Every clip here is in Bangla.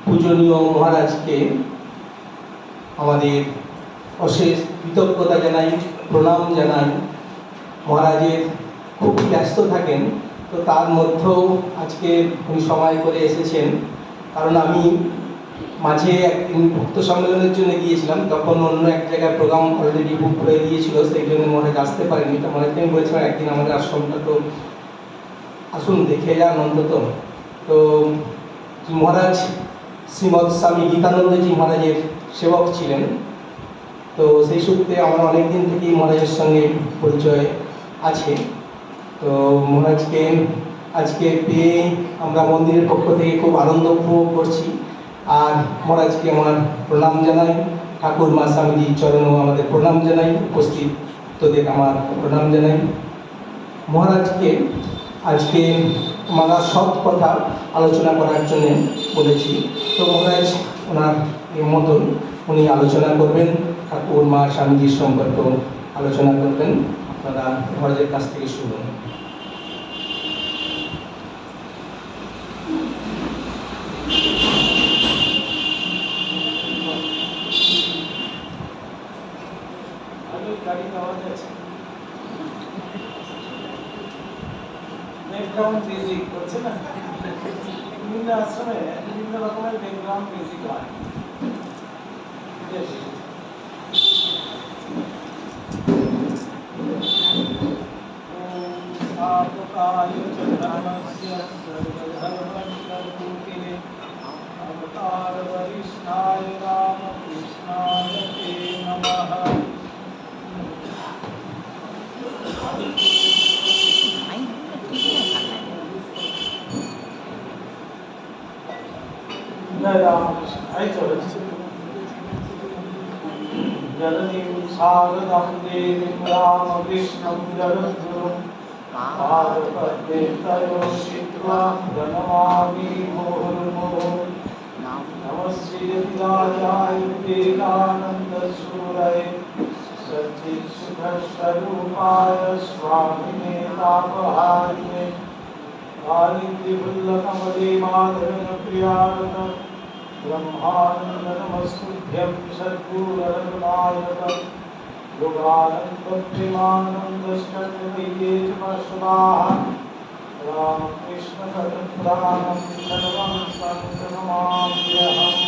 পূজনীয় মহারাজকে আমাদের অশেষ কৃতজ্ঞতা জানাই, প্রণাম জানাই। মহারাজের খুবই ব্যস্ত থাকেন, তো তার মধ্যেও আজকে উনি সময় করে এসেছেন। কারণ আমি মাঝে একদিন ভক্ত সম্মেলনের জন্য গিয়েছিলাম, তখন অন্য এক জায়গায় প্রোগ্রাম অলরেডি বুক করে দিয়েছিল, সেই জন্য মহারাজ আসতে পারেনি। তো মহারাজকে আমি বলেছিলাম একদিন আমাদের আশ্রমটা তো আসুন, দেখে যান অন্তত। তো মহারাজ শ্রীমৎ স্বামী গীতানন্দজি মহারাজের সেবক ছিলেন, তো সেই সূত্রে আমার অনেকদিন থেকেই মহারাজের সঙ্গে পরিচয় আছে। তো মহারাজকে আজকে পেয়ে আমরা মন্দিরের পক্ষ থেকে খুব আনন্দ উপভোগ করছি। আর মহারাজকে আমার প্রণাম জানাই, ঠাকুর মা স্বামীজির চরণেও আমাদের প্রণাম জানাই, উপস্থিত তোদের আমার প্রণাম জানাই। মহারাজকে আজকে আমরা সৎ কথা আলোচনা করার জন্য বলেছি। তো মহারাজ ওনার মতন উনি আলোচনা করবেন, ঠাকুর মা স্বামীজির সম্পর্কে আলোচনা করবেন। আপনারা মহারাজের কাছ থেকে শুনুন। ব্যাকগ্রাউন্ড মিউজিক করছে না, বিভিন্ন আশ্রমে বিভিন্ন রকমের ব্যাকগ্রাউন্ড মিউজিক হয়। अवतार वरिष्ठाय रामकृष्णाय ते नमः। जय रामकृष्ण। जननीं शारदां देवीं रामकृष्णं जगद्गुरुं पादपद्मे तयो शित्वा प्रणमामि मुहुर्मुहुः। नमः श्रीराजाय विवेकानन्दसूरये सच्चित्सुखस्वरूपाय स्वामिने तापहारिणे कालिन्दीवल्लभकमले माधवप्रियाय ब्रह्मानन्द नमस्तुभ्यं सद्गुरुरघुनायक योगानन्दप्रेमानन्दश्चन्द्रमय्ये च स्वाहा। रामकृष्ण कथत्राणं सर्वं सन्तनमाम्यहम्।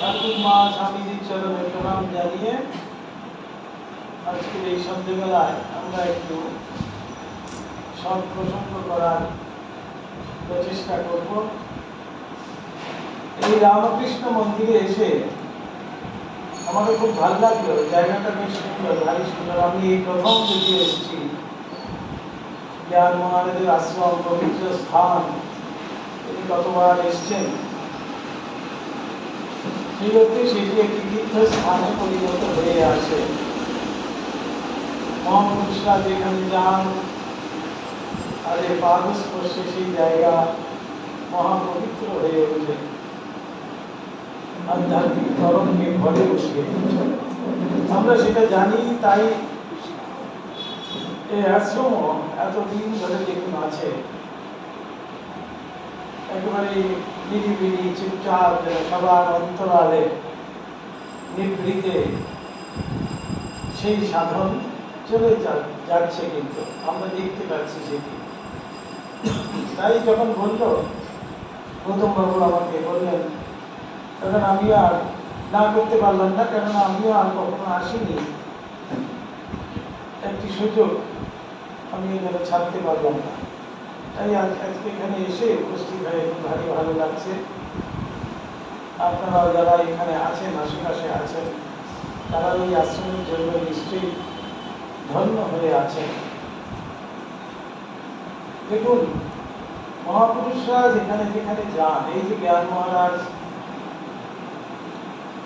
ঠাকুর মা স্বামীজির চরণে প্রণাম জানিয়ে আজকের এই সন্ধ্যেবেলায় আমরা একটু সৎ প্রসঙ্গ করার প্রচেষ্টা করব। এই রামকৃষ্ণ মন্দিরে এসে আমাকে খুব ভালো লাগলো, জায়গাটা বেশ সুন্দর, ভারী সুন্দর। আমি এই প্রথম দেখে এসেছি জ্ঞান মহারাজের আশ্রম, পবিত্র স্থান। তিনি কতবার এসছেন, সেই অর্থে সেটি একটি তীর্থস্থানে পরিণত হয়ে আসে। মহাপুরুষরা যেখানে যান, তাদের পাদস্পর্শে সেই জায়গা মহাপবিত্র হয়ে ওঠে, আধ্যাত্মিক তরঙ্গে ভরে ওঠে। আমরা সেটা জানি, তাই এই আশ্রম এতদিন ধরে দেখুন আছে, একেবারে নিরিবিলি চুপচাপ, সবার অন্তরালে নিভৃতে সেই সাধন চলে যাচ্ছে, কিন্তু আমরা দেখতে পাচ্ছি সেটি। তাই যখন বলল গৌতম বাবু আমাকে বললেন, তখন আমি আর না করতে পারলাম না, কেননা আমিও আর কখনো আসিনি। একটি সুযোগ আমি যেন ছাড়তে পারলাম না। তাই আজকে এখানে এসে উপস্থিত হয়ে খুব ভারী ভালো লাগছে। আপনারা যারা এখানে আছেন, আশেপাশে আছেন, তারা এই আশ্রমের জন্য নিশ্চয়ই ধন্য হয়ে আছেন। দেখুন, মহাপুরুষরা যেখানে যেখানে যান, এই যে জ্ঞান মহারাজ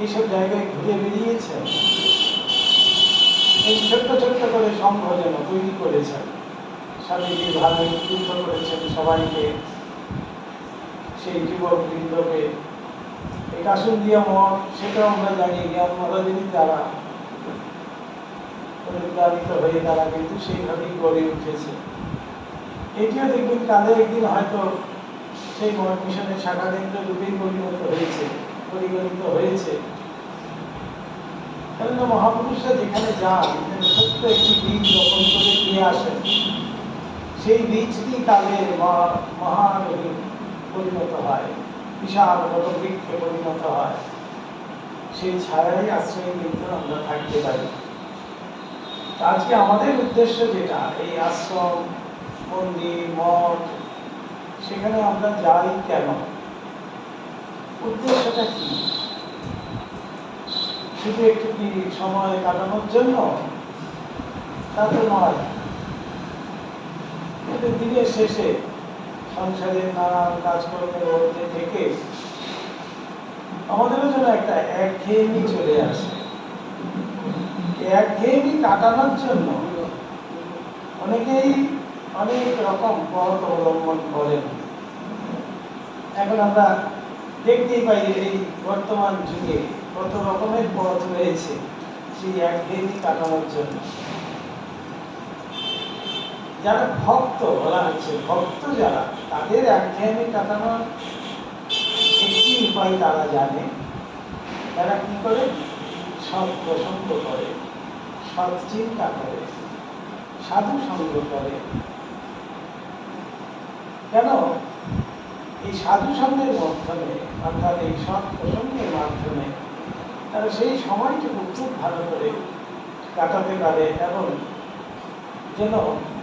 এইসব জায়গায় ঘুরে বেরিয়েছেন, এই ছোট্ট ছোট্ট করে সংঘ যেন তৈরি করেছেন। স্বামীজি ভালো উদ্বুদ্ধ করেছেন সবাইকে, সেই যুবক বৃন্দকে। এই কাশুন্দিয়া মঠ, সেটাও আমরা জানি জ্ঞান মহারাজেরই দ্বারা অনুপ্রাণিত হয়ে তারা কিন্তু সেইভাবেই গড়ে উঠেছে। এটিও দেখবেন কালে একদিন হয়তো সেই মঠ মিশনের শাখা কেন্দ্র রূপেই পরিগণিত হয়েছে। কেননা মহাপুরুষরা যেখানে যান, ছোট্ট একটি বীজ রোপণ করে নিয়ে আসেন, সেই বীজটি কালের মহানদী পরিণত হয়, বিশাল বড় বৃক্ষে পরিণত হয়। সেই ছায়াই আশ্রয়ে কিন্তু আমরা থাকতে পারি। আজকে আমাদের উদ্দেশ্য যেটা, এই আশ্রম, মন্দির, মঠ, সেখানে আমরা যাই কেন? উদ্দেশ্যটা কি? শুধু একটু কি সময় কাটানোর জন্য? তা তো নয়। কিন্তু দিনের শেষে সংসারের নানান কাজকর্মের মধ্যে থেকে আমাদেরও যেন একটা একঘেয়েমি চলে আসে। একঘেয়েমি কাটানোর জন্য অনেকেই অনেক রকম পথ অবলম্বন করেন। এখন আমরা দেখতেই পাই এই বর্তমান যুগে কত রকমের পথ রয়েছে সেই একঘেয়েমি কাটানোর জন্য। যারা ভক্ত বলা হচ্ছে, ভক্ত যারা, তাদের একঘেয়েমি কাটানোর একটি উপায় তারা জানে। তারা কি করে? সৎ প্রসঙ্গ করে, সৎ চিন্তা করে, সাধু সঙ্গ করে। কেন? এই সাধু সঙ্গের মাধ্যমে, অর্থাৎ এই সৎ প্রসঙ্গের মাধ্যমে তারা সেই সময়টুকু খুব ভালো করে কাটাতে পারে, এবং যেন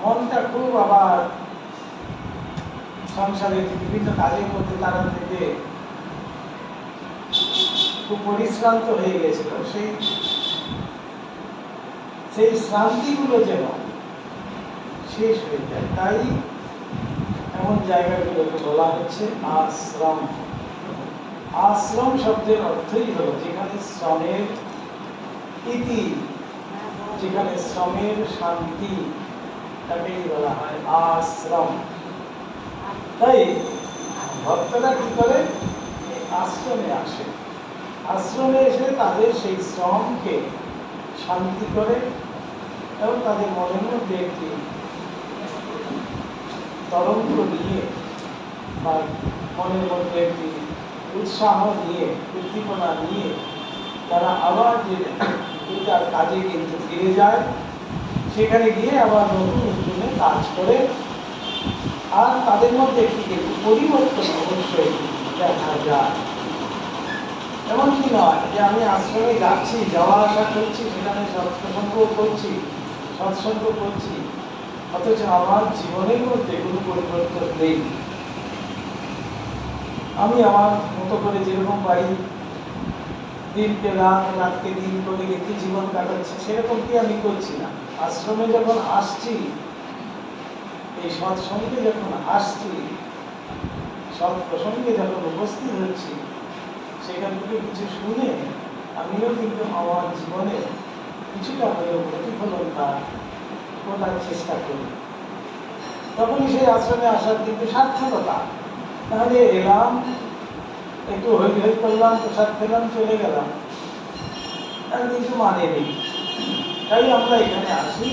মনটা খুব আবার সংসারের বিভিন্ন কাজের মধ্যে তারা থেকে খুব পরিশ্রান্ত হয়ে গেছিল, সেই শ্রান্তিগুলো যেন শেষ হয়ে যায়। তাই এমন জায়গাগুলোকে বলা হচ্ছে আশ্রম। আশ্রম শব্দের অর্থই হলো যেখানে শ্রমের ইতি, যেখানে শ্রমের শান্তি, তাকেই বলা হয় আশ্রম। তাই ভক্তরা কি করে? আশ্রমে আসে। আশ্রমে এসে তাদের সেই শ্রমকে শান্তি করে এবং তাদের মনের মধ্যে একটি তরঙ্গ নিয়ে বা মনের মধ্যে একটি উৎসাহ নিয়ে, উদ্দীপনা নিয়ে তারা আবার যে তার কাজে কিন্তু ফিরে যায়, সেখানে গিয়ে আবার নতুন উদ্যমে কাজ করে। আর তাদের মধ্যে একটি কিন্তু পরিবর্তন অবশ্যই দেখা যায়। এমনকি নয় যে আমি আশ্রমে যাচ্ছি, যাওয়া আসা করছি, সেখানে সৎসঙ্গ করছি, সৎসঙ্গ করছি, অথচ আমার জীবনের মধ্যে কোনো পরিবর্তন নেই। আমি আমার মতো করে যেরকম বাড়ি, দিনকে রাত, রাতকে দিন করে একটি জীবন কাটাচ্ছি, সেরকম কি আমি করছি না। আশ্রমে যখন আসছি, এই সৎসঙ্গে যখন আসছি, সৎ প্রসঙ্গে যখন উপস্থিত হচ্ছি, সেখান থেকে কিছু শুনে আমিও কিন্তু আমার জীবনে কিছুটা হলেও প্রতিফলন করার চেষ্টা করি। তখনই সেই আশ্রমে আসার কিন্তু সার্থকতা। তাহলে এলাম, একটু হই হই করলাম, প্রসাদ খেলাম, চলে গেলাম, তার কিন্তু মানে নেই। তাই আমরা এখানে আসি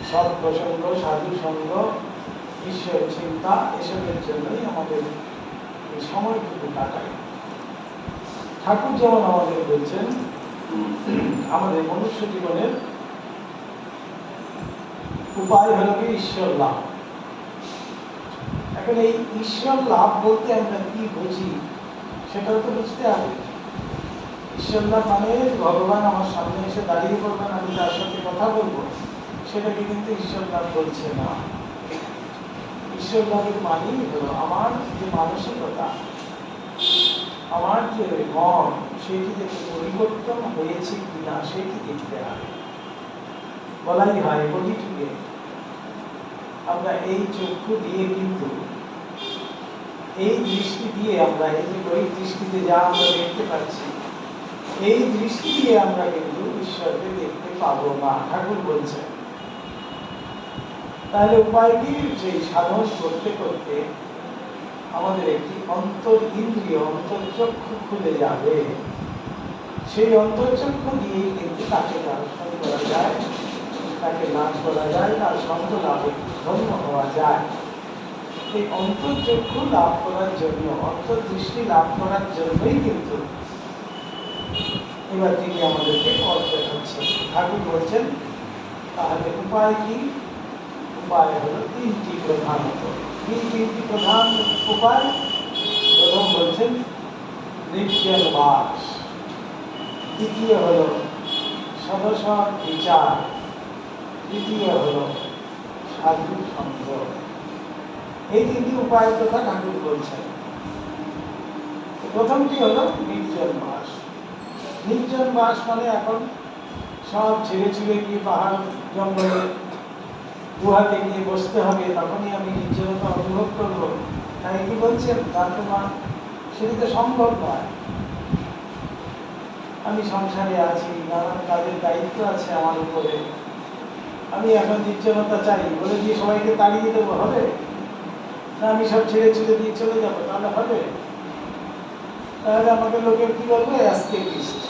সৎ প্রসঙ্গ, সাধু সঙ্গ, ঈশ্বর চিন্তা, এসবের জন্যই আমাদের এই সময়টুকু কাটাই। ঠাকুর যেমন আমাদের বলছেন, আমাদের মনুষ্য জীবনের উপায় হলো কি ঈশ্বর লাভ। এখন এই ঈশ্বর লাভ বলতে আমরা কি বুঝি সেটাও তো বুঝতে হবে। ঈশ্বর লাভ মানে ভগবান আমার সামনে এসে দাঁড়িয়ে পড়বেন, আমি তার সাথে কথা বলবো, সেটাকে কিন্তু ঈশ্বর লাভ বলছে না। ঈশ্বর লাভের মানেই হলো আমার যে মানসিকতা, আমার যে মন, সেটি থেকে পরিবর্তন হয়েছে কিনা সেটি দেখতে হবে। বলাই হয় প্রতিটিকে আমরা এই চক্ষু দিয়ে কিন্তু, এই দৃষ্টি দিয়ে আমরা, এই যে বই দৃষ্টিতে যা আমরা দেখতে পাচ্ছি, এই দৃষ্টি দিয়ে আমরা কিন্তু ঈশ্বরকে দেখতে পাবো না। ঠাকুর বলছেন তাহলে উপায় কি? সেই সাধন করতে করতে আমাদের একটি অন্তর ইন্দ্রিয় অন্তর্চক্ষু খুলে যাবে। সেই অন্তর্চক্ষু দিয়ে কিন্তু তাকে দর্শন করা যায়, তাকে লাভ করা যায়, তার সঙ্গ লাভে ধন্য হওয়া যায়। এই অন্তর্চক্ষু লাভ করার জন্য, অন্তর্দৃষ্টি লাভ করার জন্যই কিন্তু এবার তিনি আমাদেরকে পথ দেখাচ্ছেন। ঠাকুর বলছেন তাহলে উপায় কি? উপায় হলো তিনটি প্রধানত। কি তিনটি প্রধান উপায়? প্রথম বলছেন নির্জন বাস, দ্বিতীয় হলো সদসৎ বিচার, তৃতীয় হলো সাধু সঙ্গ। এই তিনটি উপায়ের কথা ঠাকুর বলছেন। প্রথমটি হলো নির্জন বাস। নির্জন বাস মানে এখন সব ছেড়ে ছুড়ে গিয়ে পাহাড় জঙ্গলে গুহাতে গিয়ে বসতে হবে, তখনই আমি নির্জনতা অনুভব করবো, তাই কি বলছেন? বর্তমান সেটা তো সম্ভব নয়। আমি সংসারে আছি, নানান কাজের দায়িত্ব আছে আমার উপরে, আমি এখন নির্জনতা চাই বলে দিয়ে সবাইকে তাড়িয়ে দেবো, হবে? না আমি সব ছেড়ে ছুড়ে দিয়ে চলে যাবো, তাহলে হবে? তাহলে আমাকে লোকে কি বলবে? এসকেপিস্ট।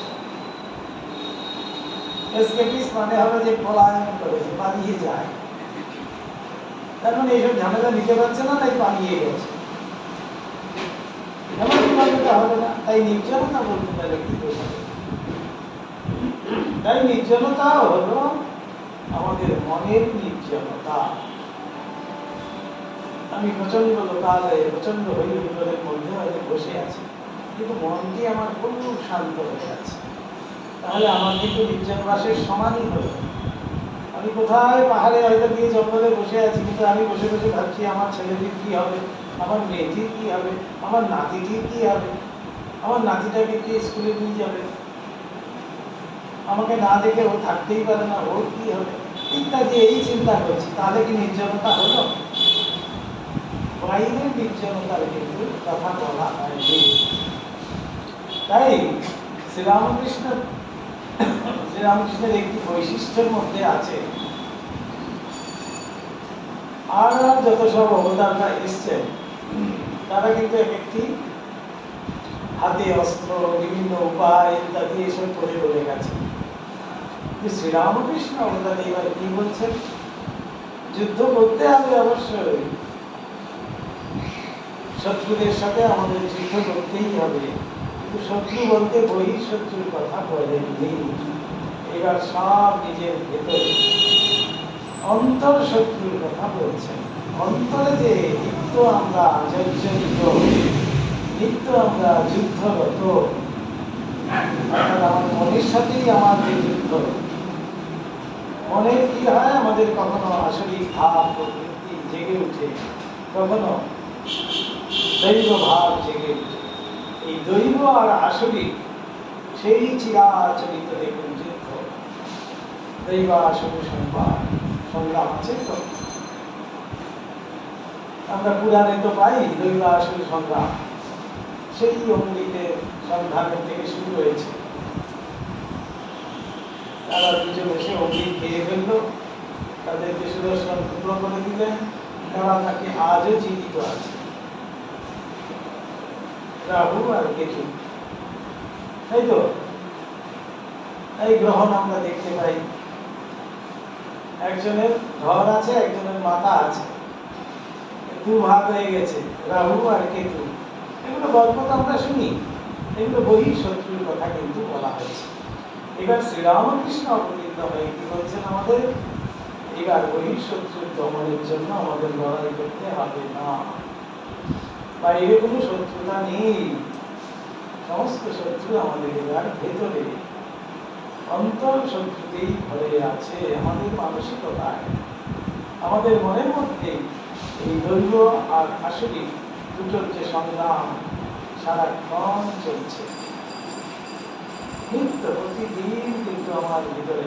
এসকেপিস্ট মানে হবে যে পলায়ন করেছে, পালিয়ে যায়। তার মানে এইসব ঝামেলা নিতে পারছে না, তাই পালিয়ে গেছে। এমন কি হবে না? তাই নির্জনতা বলতে পারে কি বোঝাবে? তাই নির্জনতা হলো আমাদের মনের নির্জনতা। আমি প্রচন্ড লোকালয়ে, প্রচন্ড হইহুল্লোড়ের মধ্যে হয়তো বসে আছি, কিন্তু মনটি আমার খুব শান্ত হয়ে আছে, তাহলে আমার কিন্তু নির্জন বাসের সমানই হলো। আমি কোথায় পাহাড়ে হয়তো গিয়ে জঙ্গলে বসে আছি, কিন্তু আমি বসে বসে ভাবছি আমার ছেলেটির কি হবে, আমার মেয়েটির কি হবে, আমার নাতিটির কি হবে, আমার নাতিটাকে কে স্কুলে নিয়ে যাবে, আমাকে না দেখে ও থাকতেই পারে না, ওর কি হবে, ইত্যাদি এই চিন্তা করছি। তাহলে কি নির্জনতা হলো? বাইরের নির্জনতার কিন্তু কথা বলা হয়নি। তাই শ্রীরামকৃষ্ণের একটি বৈশিষ্ট্যের মধ্যে আছে, আর যত সব অবতাররা এসছেন তারা কিন্তু এক একটি হাতে অস্ত্র, বিভিন্ন উপায় ইত্যাদি এসব করে বলে গেছে। শ্রীরামকৃষ্ণ অবতার এবার কি বলছেন? যুদ্ধ করতে হবে অবশ্যই, শত্রুদের সাথে আমাদের যুদ্ধ করতেই হবে, কিন্তু শত্রু বলতে বহিঃশত্রুর কথা বলেননি। এবার সব নিজের ভেতরে অন্তর শত্রুর কথা বলছেন। অন্তরে যে নিত্য আমরা জর্জরিত, নিত্য আমরা যুদ্ধরত, আমার মনের সাথেই আমাদের যুদ্ধ। মনে কি হয়? আমাদের কখনো আসরিক ভাব প্রবৃত্তি জেগে উঠে, কখনো দৈব ভাব জেগে উঠে। এই দৈব আর আসরিক সেই চিরাচরিত দেখুন যুদ্ধ, দৈব আসর সংগ্রাম আছে তো, আমরা পুরাণে তো পাই দৈব আসর সংগ্রাম, সেই অমৃতের সন্ধানের থেকে শুরু হয়েছে। তারা দুজন এসে অমৃত খেয়ে ফেললো, তাদেরকে সুদর্শন টুকরো করে দিলেন, তারা তাকে আজও জীবিত আছে, রাহু আর কেতু, তাই তো? এই গ্রহণ আমরা দেখতে পাই, একজনের ধর আছে, একজনের মাথা আছে, দুভাগ হয়ে গেছে, রাহু আর কেতু। এগুলো গল্প তো আমরা শুনি, এগুলো বহিঃশত্রুর কথা কিন্তু বলা হয়েছে। এবার শ্রীরামকৃষ্ণ অবতীর্ণ হয়ে কি বলছেন আমাদের? এবার বহিঃশত্রুর দমনের জন্য আমাদের লড়াই করতে হবে না, বাইরে কোনো শত্রুতা নেই, সমস্ত শত্রু আমাদের এবার ভেতরে অন্তর শত্রুতেই ভরে আছে, আমাদের মানসিকতায়, আমাদের মনের মধ্যে এই দৈব আর আসরিক দুটোর যে সংগ্রাম সারাক্ষণ চলছে, নিত্য প্রতিদিন কিন্তু আমার ভিতরে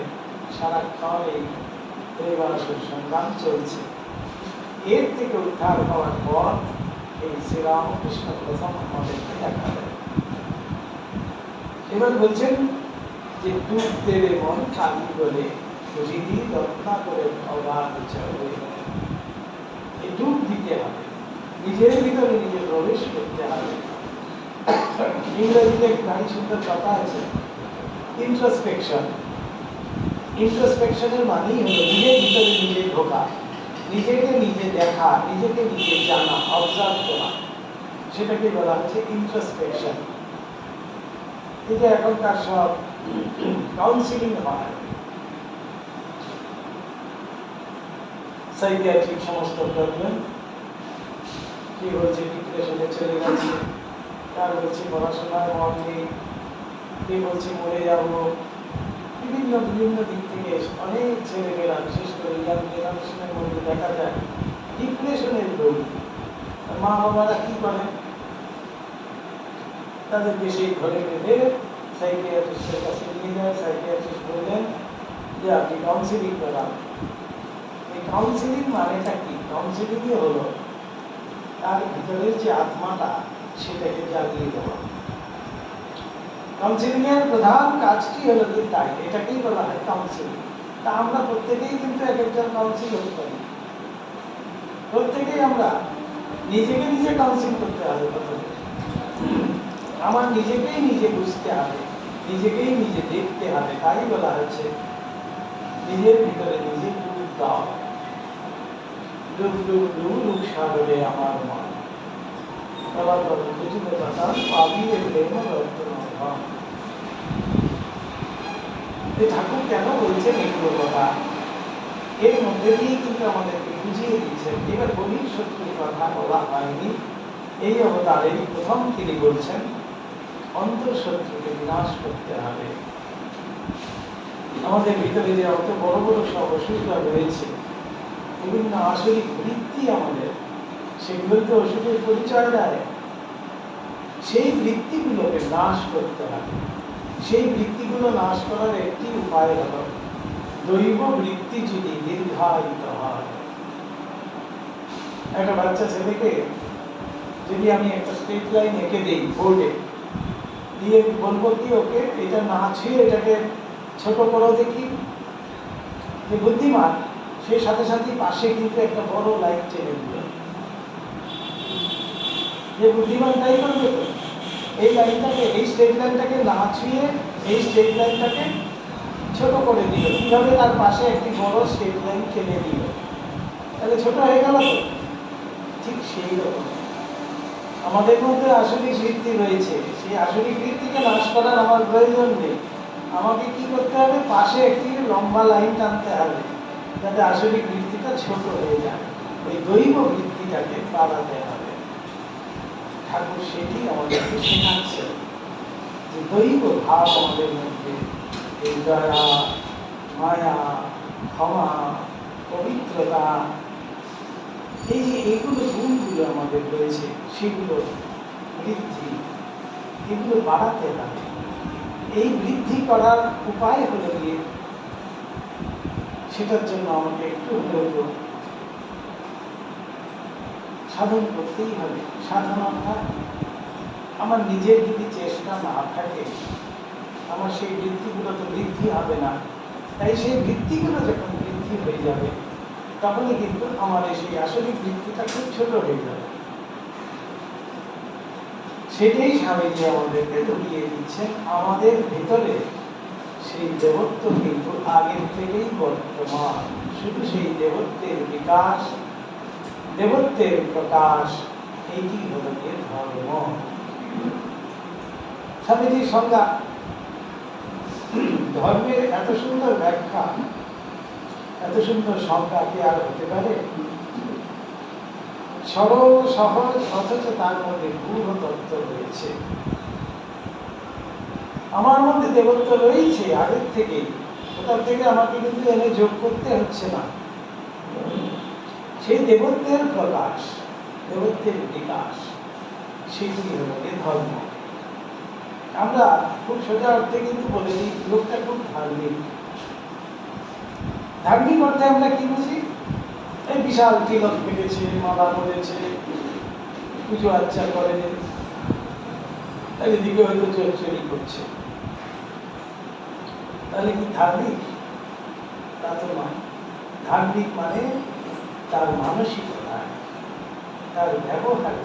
সারাক্ষণ এই দৈব আসর সংগ্রাম চলছে। এর থেকে উদ্ধার হওয়ার পর এই শ্রীরামকৃষ্ণ প্রথম আমাদেরকে দেখা দেয়। এবার বলছেন যে ডুব দেবে মন খালি বলে, বুঝিনি রত্না করে অবাধ চলে। দিতে হবে, নিজের ভিতরে নিজে প্রবেশ করতে হবে। ইংরেজিতে গাড়ি সুন্দর কথা আছে, ইন্ট্রোস্পেকশন। ইন্ট্রোস্পেকশনের মানেই হলো নিজের ভিতরে নিজে ঢোকা, নিজেকে নিজে দেখা, নিজেকে নিজে জানা, অবজার্ভ করা, সেটাকে বলা হচ্ছে ইন্ট্রোস্পেকশন। এই যে এখনকার সব কাউন্সিলিং হয়, সাইকিয়াট্রিক সমস্ত প্রবলেম, কি বলছে ডিপ্রেশনে চলে গেছে, কার বলছে পড়াশোনায় মন নেই, কে বলছে মরে যাব, বিভিন্ন বিভিন্ন দিক থেকে অনেক ছেলেমেয়েরা, বিশেষ করে ইয়াং জেনারেশনের মধ্যে দেখা যায় ডিপ্রেশনের রোগী। মা বাবারা কি করেন, তাদেরকে সেই ঘরে বেঁধে সাইকিয়াট্রিস্টের কাছে নিয়ে যায়। সাইকিয়াট্রিস্ট বললেন যে আপনি কাউন্সিলিং করান। এই কাউন্সিলিং মানেটা কি? কাউন্সিলিংই হলো তার ভিতরের যে আত্মাটা সেটাকে জাগিয়ে দেওয়া। কাউন্সিলিং এর প্রধান কাজটি হলো কি তাই, এটাকেই বলা হয় কাউন্সিলিং। তা আমরা প্রত্যেকেই কিন্তু এক একজন কাউন্সিল হতে পারি, প্রত্যেকেই আমরা নিজেকে নিজে কাউন্সিল করতে হবে। প্রথমে আমার নিজেকেই নিজে বুঝতে হবে, নিজেকেই নিজে দেখতে হবে, তাই বলা হচ্ছে নিজের ভিতরে নিজে ডুব দাও, ডুব ডুব ডুব ডুব সাগরে আমার মন, আবার বুঝতে পারতাম পাবি ঠাকুর কেন বলছেন এগুলো কথা, এর মধ্যে দিয়ে কিন্তু আমাদেরকে বুঝিয়ে দিচ্ছেন। এবার গভীর শত্রুর কথা বলা হয়নি, এই অবতারেই প্রথম তিনি বলছেন অন্তঃশত্রুকে বিনাশ করতে হবে। আমাদের ভিতরে যে অত বড় বড় সব অসুবিধা রয়েছে, বিভিন্ন আসরিক বৃত্তি আমাদের, সেগুলো তো অসুখের পরিচয় দেয়। সেই বৃত্তিগুলোকে নাশ করতে হবে। সেই বৃত্তিগুলো নাশ করার একটি উপায় হলো দৈব বৃত্তি যদি দীর্ঘায়িত হয়। একটা বাচ্চা ছেলেকে যদি আমি একটা স্ট্রেট লাইন এঁকে দিই বোর্ডে, দিয়ে বলবো কি ওকে এটা না ছুঁয়ে এটাকে ছোট করো দেখি, যে বুদ্ধিমান সে সাথে সাথে পাশে কিন্তু একটা বড় লাইন টেনে দিল। যে বুদ্ধিমান তাই করবে তো, এই লাইনটাকে, এই স্ট্রেট লাইনটাকে না ছুঁয়ে এই স্ট্রেট লাইনটাকে ছোট করে দিল। কিভাবে? তার পাশে একটি বড় স্ট্রেট লাইন টেনে দিল, তাহলে ছোট হয়ে গেল তো। ঠিক সেই রকম আমাদের মধ্যে আসরিক বৃত্তি রয়েছে, সেই আসরিক বৃত্তিকে নাশ করার আমার প্রয়োজন নেই। আমাকে কি করতে হবে? পাশে একটি লম্বা লাইন টানতে হবে, যাতে আসরিক বৃত্তিটা ছোট হয়ে যায়। ওই দৈব বৃত্তিটাকে বাড়াতে হবে। ঠাকুর সেটি আমাদেরকে শেখাচ্ছে, যে দৈব ভাব আমাদের মধ্যে, এই দয়া, মায়া, ক্ষমা, পবিত্রতা, এই যে এইগুলো গুণগুলো আমাদের রয়েছে, সেগুলো বৃদ্ধি, এগুলো বাড়াতে হবে। এই বৃদ্ধি করার উপায় হলো গিয়ে, সেটার জন্য আমাকে একটু হলেও সাধন করতেই হবে। সাধন অর্থাৎ আমার নিজের যদি চেষ্টা না থাকে, আমার সেই বৃত্তিগুলো তো বৃদ্ধি হবে না। তাই সেই বৃত্তিগুলো যখন বৃদ্ধি হয়ে যাবে, তখনই কিন্তু আমার সেই আসরিক বৃত্তিটা খুব ছোট হয়ে যাবে। সেটাই স্বামীজি আমাদেরকে ধরিয়ে দিচ্ছেন। আমাদের ভিতরে সেই দেবত্ব কিন্তু আগের থেকেই বর্তমান, শুধু সেই দেবত্বের বিকাশ, দেবত্বের প্রকাশ, এইটি হল গিয়ে ধর্ম। স্বামীজির সংজ্ঞা, ধর্মের এত সুন্দর ব্যাখ্যা, এত সুন্দর সংজ্ঞা কি আর হতে পারে? সরল সহজ, অথচ তার মধ্যে গূঢ় তত্ত্ব রয়েছে। আমার মধ্যে দেবত্ব রয়েছে আগের থেকেই, কোথাও থেকে আমাকে কিন্তু এনে যোগ করতে হচ্ছে না। সেই দেবত্বের প্রকাশ, দেবত্বের বিকাশ, সেটি হল ধর্ম। আমরা খুব সোজা অর্থে কিন্তু বলে দিই, লোকটা খুব ধার্মিক। ধার্মিক অর্থে আমরা কি বুঝি? এই বিশাল তিলক ফেলেছে, মালা পড়েছে, পুজো আর্চা করে, এদিকে হয়তো চুরি করছে, তাহলে কি ধার্মিক? তা তো নয়। ধার্মিক মানে তার মানসিকতা, তার ব্যবহারে,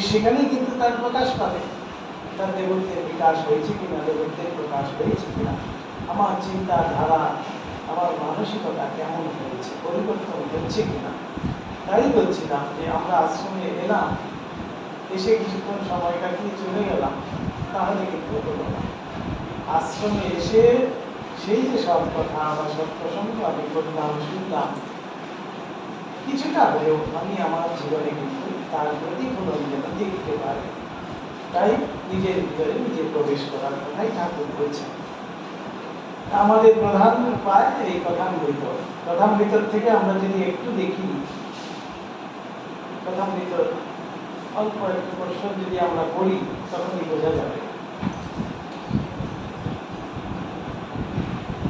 সেখানেই কিন্তু তার প্রকাশ পাবে। তার দেবত্বের বিকাশ হয়েছে কিনা, দেবত্বের প্রকাশ হয়েছে কিনা, আমার চিন্তাধারা, আমার মানসিকতা কেমন হয়েছে, পরিবর্তন হচ্ছে কিনা। তাই বলছিলাম যে আমরা আশ্রমে এলাম, এসে কিছুক্ষণ সময় কাটিয়ে চলে গেলাম, তাহলে কিন্তু হলো না। আশ্রমে এসে সেই যে সব কথা বা সব প্রসঙ্গ আমি করলাম, শুনলাম, কিছুটা হলেও আমি আমার জীবনে কিন্তু তার প্রতিফলন যেন দেখতে পারি। তাই নিজের ভিতরে নিজে প্রবেশ করার কথাই ঠাকুর বলছেন। আমাদের প্রধান উপায় এই কথামৃত। কথামৃত থেকে আমরা যদি একটু দেখি, কথামৃত অল্প একটু প্রশ্ন যদি আমরা পড়ি, তখনই বোঝা যাবে।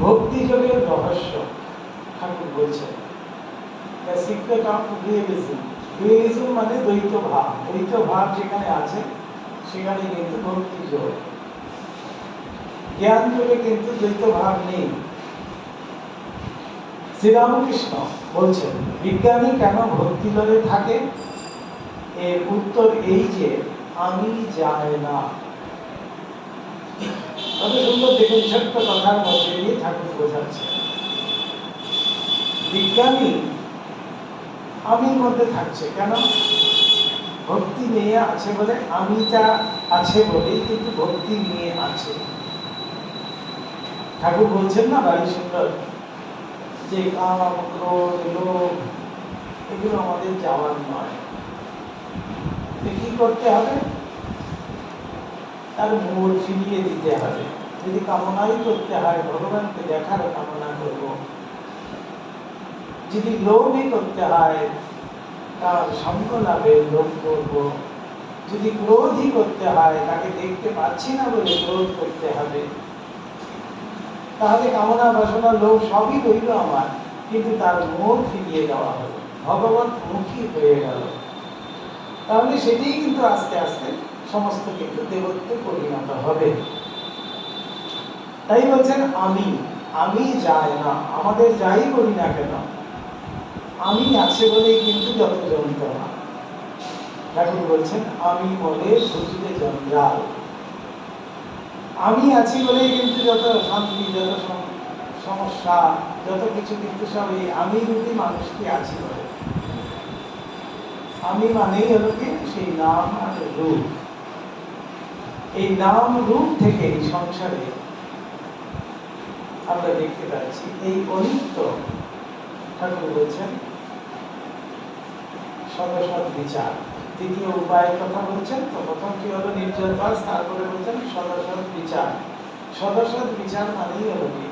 ভক্তি যোগের রহস্য ঠাকুর বলছেন, the secret of realism. Realism মানে দ্বৈত ভাব। দ্বৈত ভাব যেখানে আছে সেখানে কিন্তু ভক্তি যোগ। জ্ঞান যোগে কিন্তু দ্বৈত ভাব নেই। শ্রীরামকৃষ্ণ বলছেন, বিজ্ঞানী কেন ভক্তি যোগে থাকে? এর উত্তর এই যে আমি জানি না। কত সুন্দর দেখুন, ছোট্ট কথার মধ্যে দিয়ে ঠাকুর বোঝাচ্ছে। বিজ্ঞানী আমির মধ্যে থাকছে কেন? ভক্তি নিয়ে আছে বলে, আমিটা আছে বলেই কিন্তু ভক্তি নিয়ে আছে। ঠাকুর বলছেন না বাড়ি সুন্দর, যে কাম, ক্রোধ, লোভ এগুলো আমাদের যাওয়ার নয়। কি করতে হবে? তার মোড় ফিরিয়ে দিতে হবে। যদি কামনাই করতে হয়, ভগবানকে দেখার কামনা করব। যদি লোভই করতে হয়, তার সঙ্গ লাভের লোভ করব। যদি ক্রোধই করতে হয়, তাকে দেখতে পাচ্ছি না বলে ক্রোধ করতে হবে। তাহলে কামনা, বাসনা, লোভ সবই রইল আমার, কিন্তু তার মোড় ফিরিয়ে দেওয়া হলো, ভগবত মুখী হয়ে গেল। তাহলে সেটাই কিন্তু আস্তে আস্তে সমস্ত কিন্তু দেবত্বে পরিণত হবে। তাই বলছেন আমি, আমি যাই না। আমাদের যাই করি না কেন, আমি আছে বলেই কিন্তু যত যন্ত্রণা। ঠাকুর বলছেন, আমি মনে বুঝলে জঞ্জাল। আমি আছি বলেই কিন্তু যত শান্তি, যত সমস্যা, যত কিছু কিন্তু সব এই আমি রূপী মানুষকে আছি বলে। আমি মানেই হলো কি সেই নাম আর রূপ। এই নাম রূপ থেকে এই সংসারে আমরা দেখতে পাচ্ছি এই অনিত্য। ঠাকুর বলছেন সদসৎ বিচার। দ্বিতীয় উপায়ের কথা বলছেন, তো প্রথমটি হলো নির্জন বাস, তারপরে বলছেন সদসৎ বিচার। সদসৎ বিচার মানেই হলো কি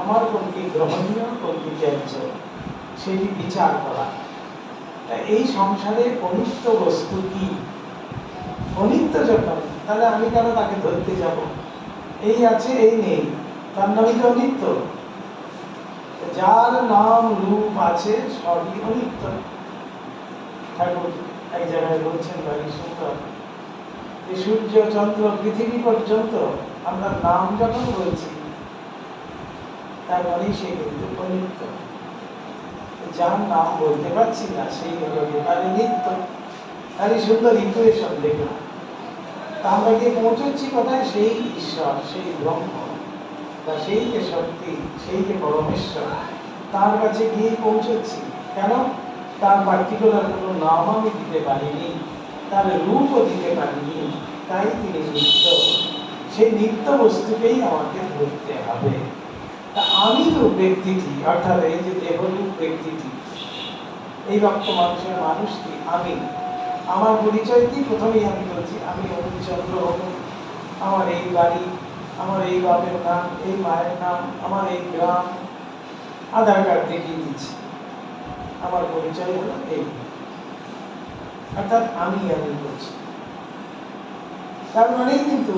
আমার কোনটি গ্রহণীয়, কোনটি ত্যায্য, সেটি বিচার করা। এই সংসারে অনিত্য বস্তু কি? অনিত্য যখন, তাহলে আমি কেন তাকে ধরতে যাব? এই আছে, এই নেই, তার নামই তো অনিত্য। যার নাম রূপ আছে সবই অনিত্য। ঠাকুর এক জায়গায় বলছেন ভারী সুন্দর, যে সূর্য, চন্দ্র, পৃথিবী পর্যন্ত আমরা নাম যখন বলছি, তার মানেই সে কিন্তু অনিত্য। যার নাম বলতে পারছি না সেই হলো তাহলে নিত্য। তারই সুন্দর ইকুয়েশন দেখলাম। তা আমরা গিয়ে পৌঁছচ্ছি কোথায়? সেই ঈশ্বর, সেই ব্রহ্ম, বা সেই যে শক্তি, সেই যে পরমেশ্বর, তার কাছে গিয়ে পৌঁছচ্ছি। কেন? তার পার্টিকুলার কোনো নাম আমি দিতে পারিনি, তার রূপও দিতে পারিনি, তাই তিনি নিত্য। সেই নিত্য বস্তুকেই আমাকে ধরতে হবে। তা আমি রূপ ব্যক্তিটি, অর্থাৎ এই যে দেহরূপ ব্যক্তিটি, এই রক্ত মাংসের মানুষটি আমি, আমার পরিচয় কি? প্রথমেই আমি বলছি আমি অরুণচন্দ্র অমুক, আমার এই বাড়ি, আমার এই বাপের নাম, এই মায়ের নাম, আমার এই গ্রাম, আধার কার্ড দেখিয়ে দিচ্ছি, আমার পরিচয় হলো এই। অর্থাৎ আমি বলছি। তার মানেই কিন্তু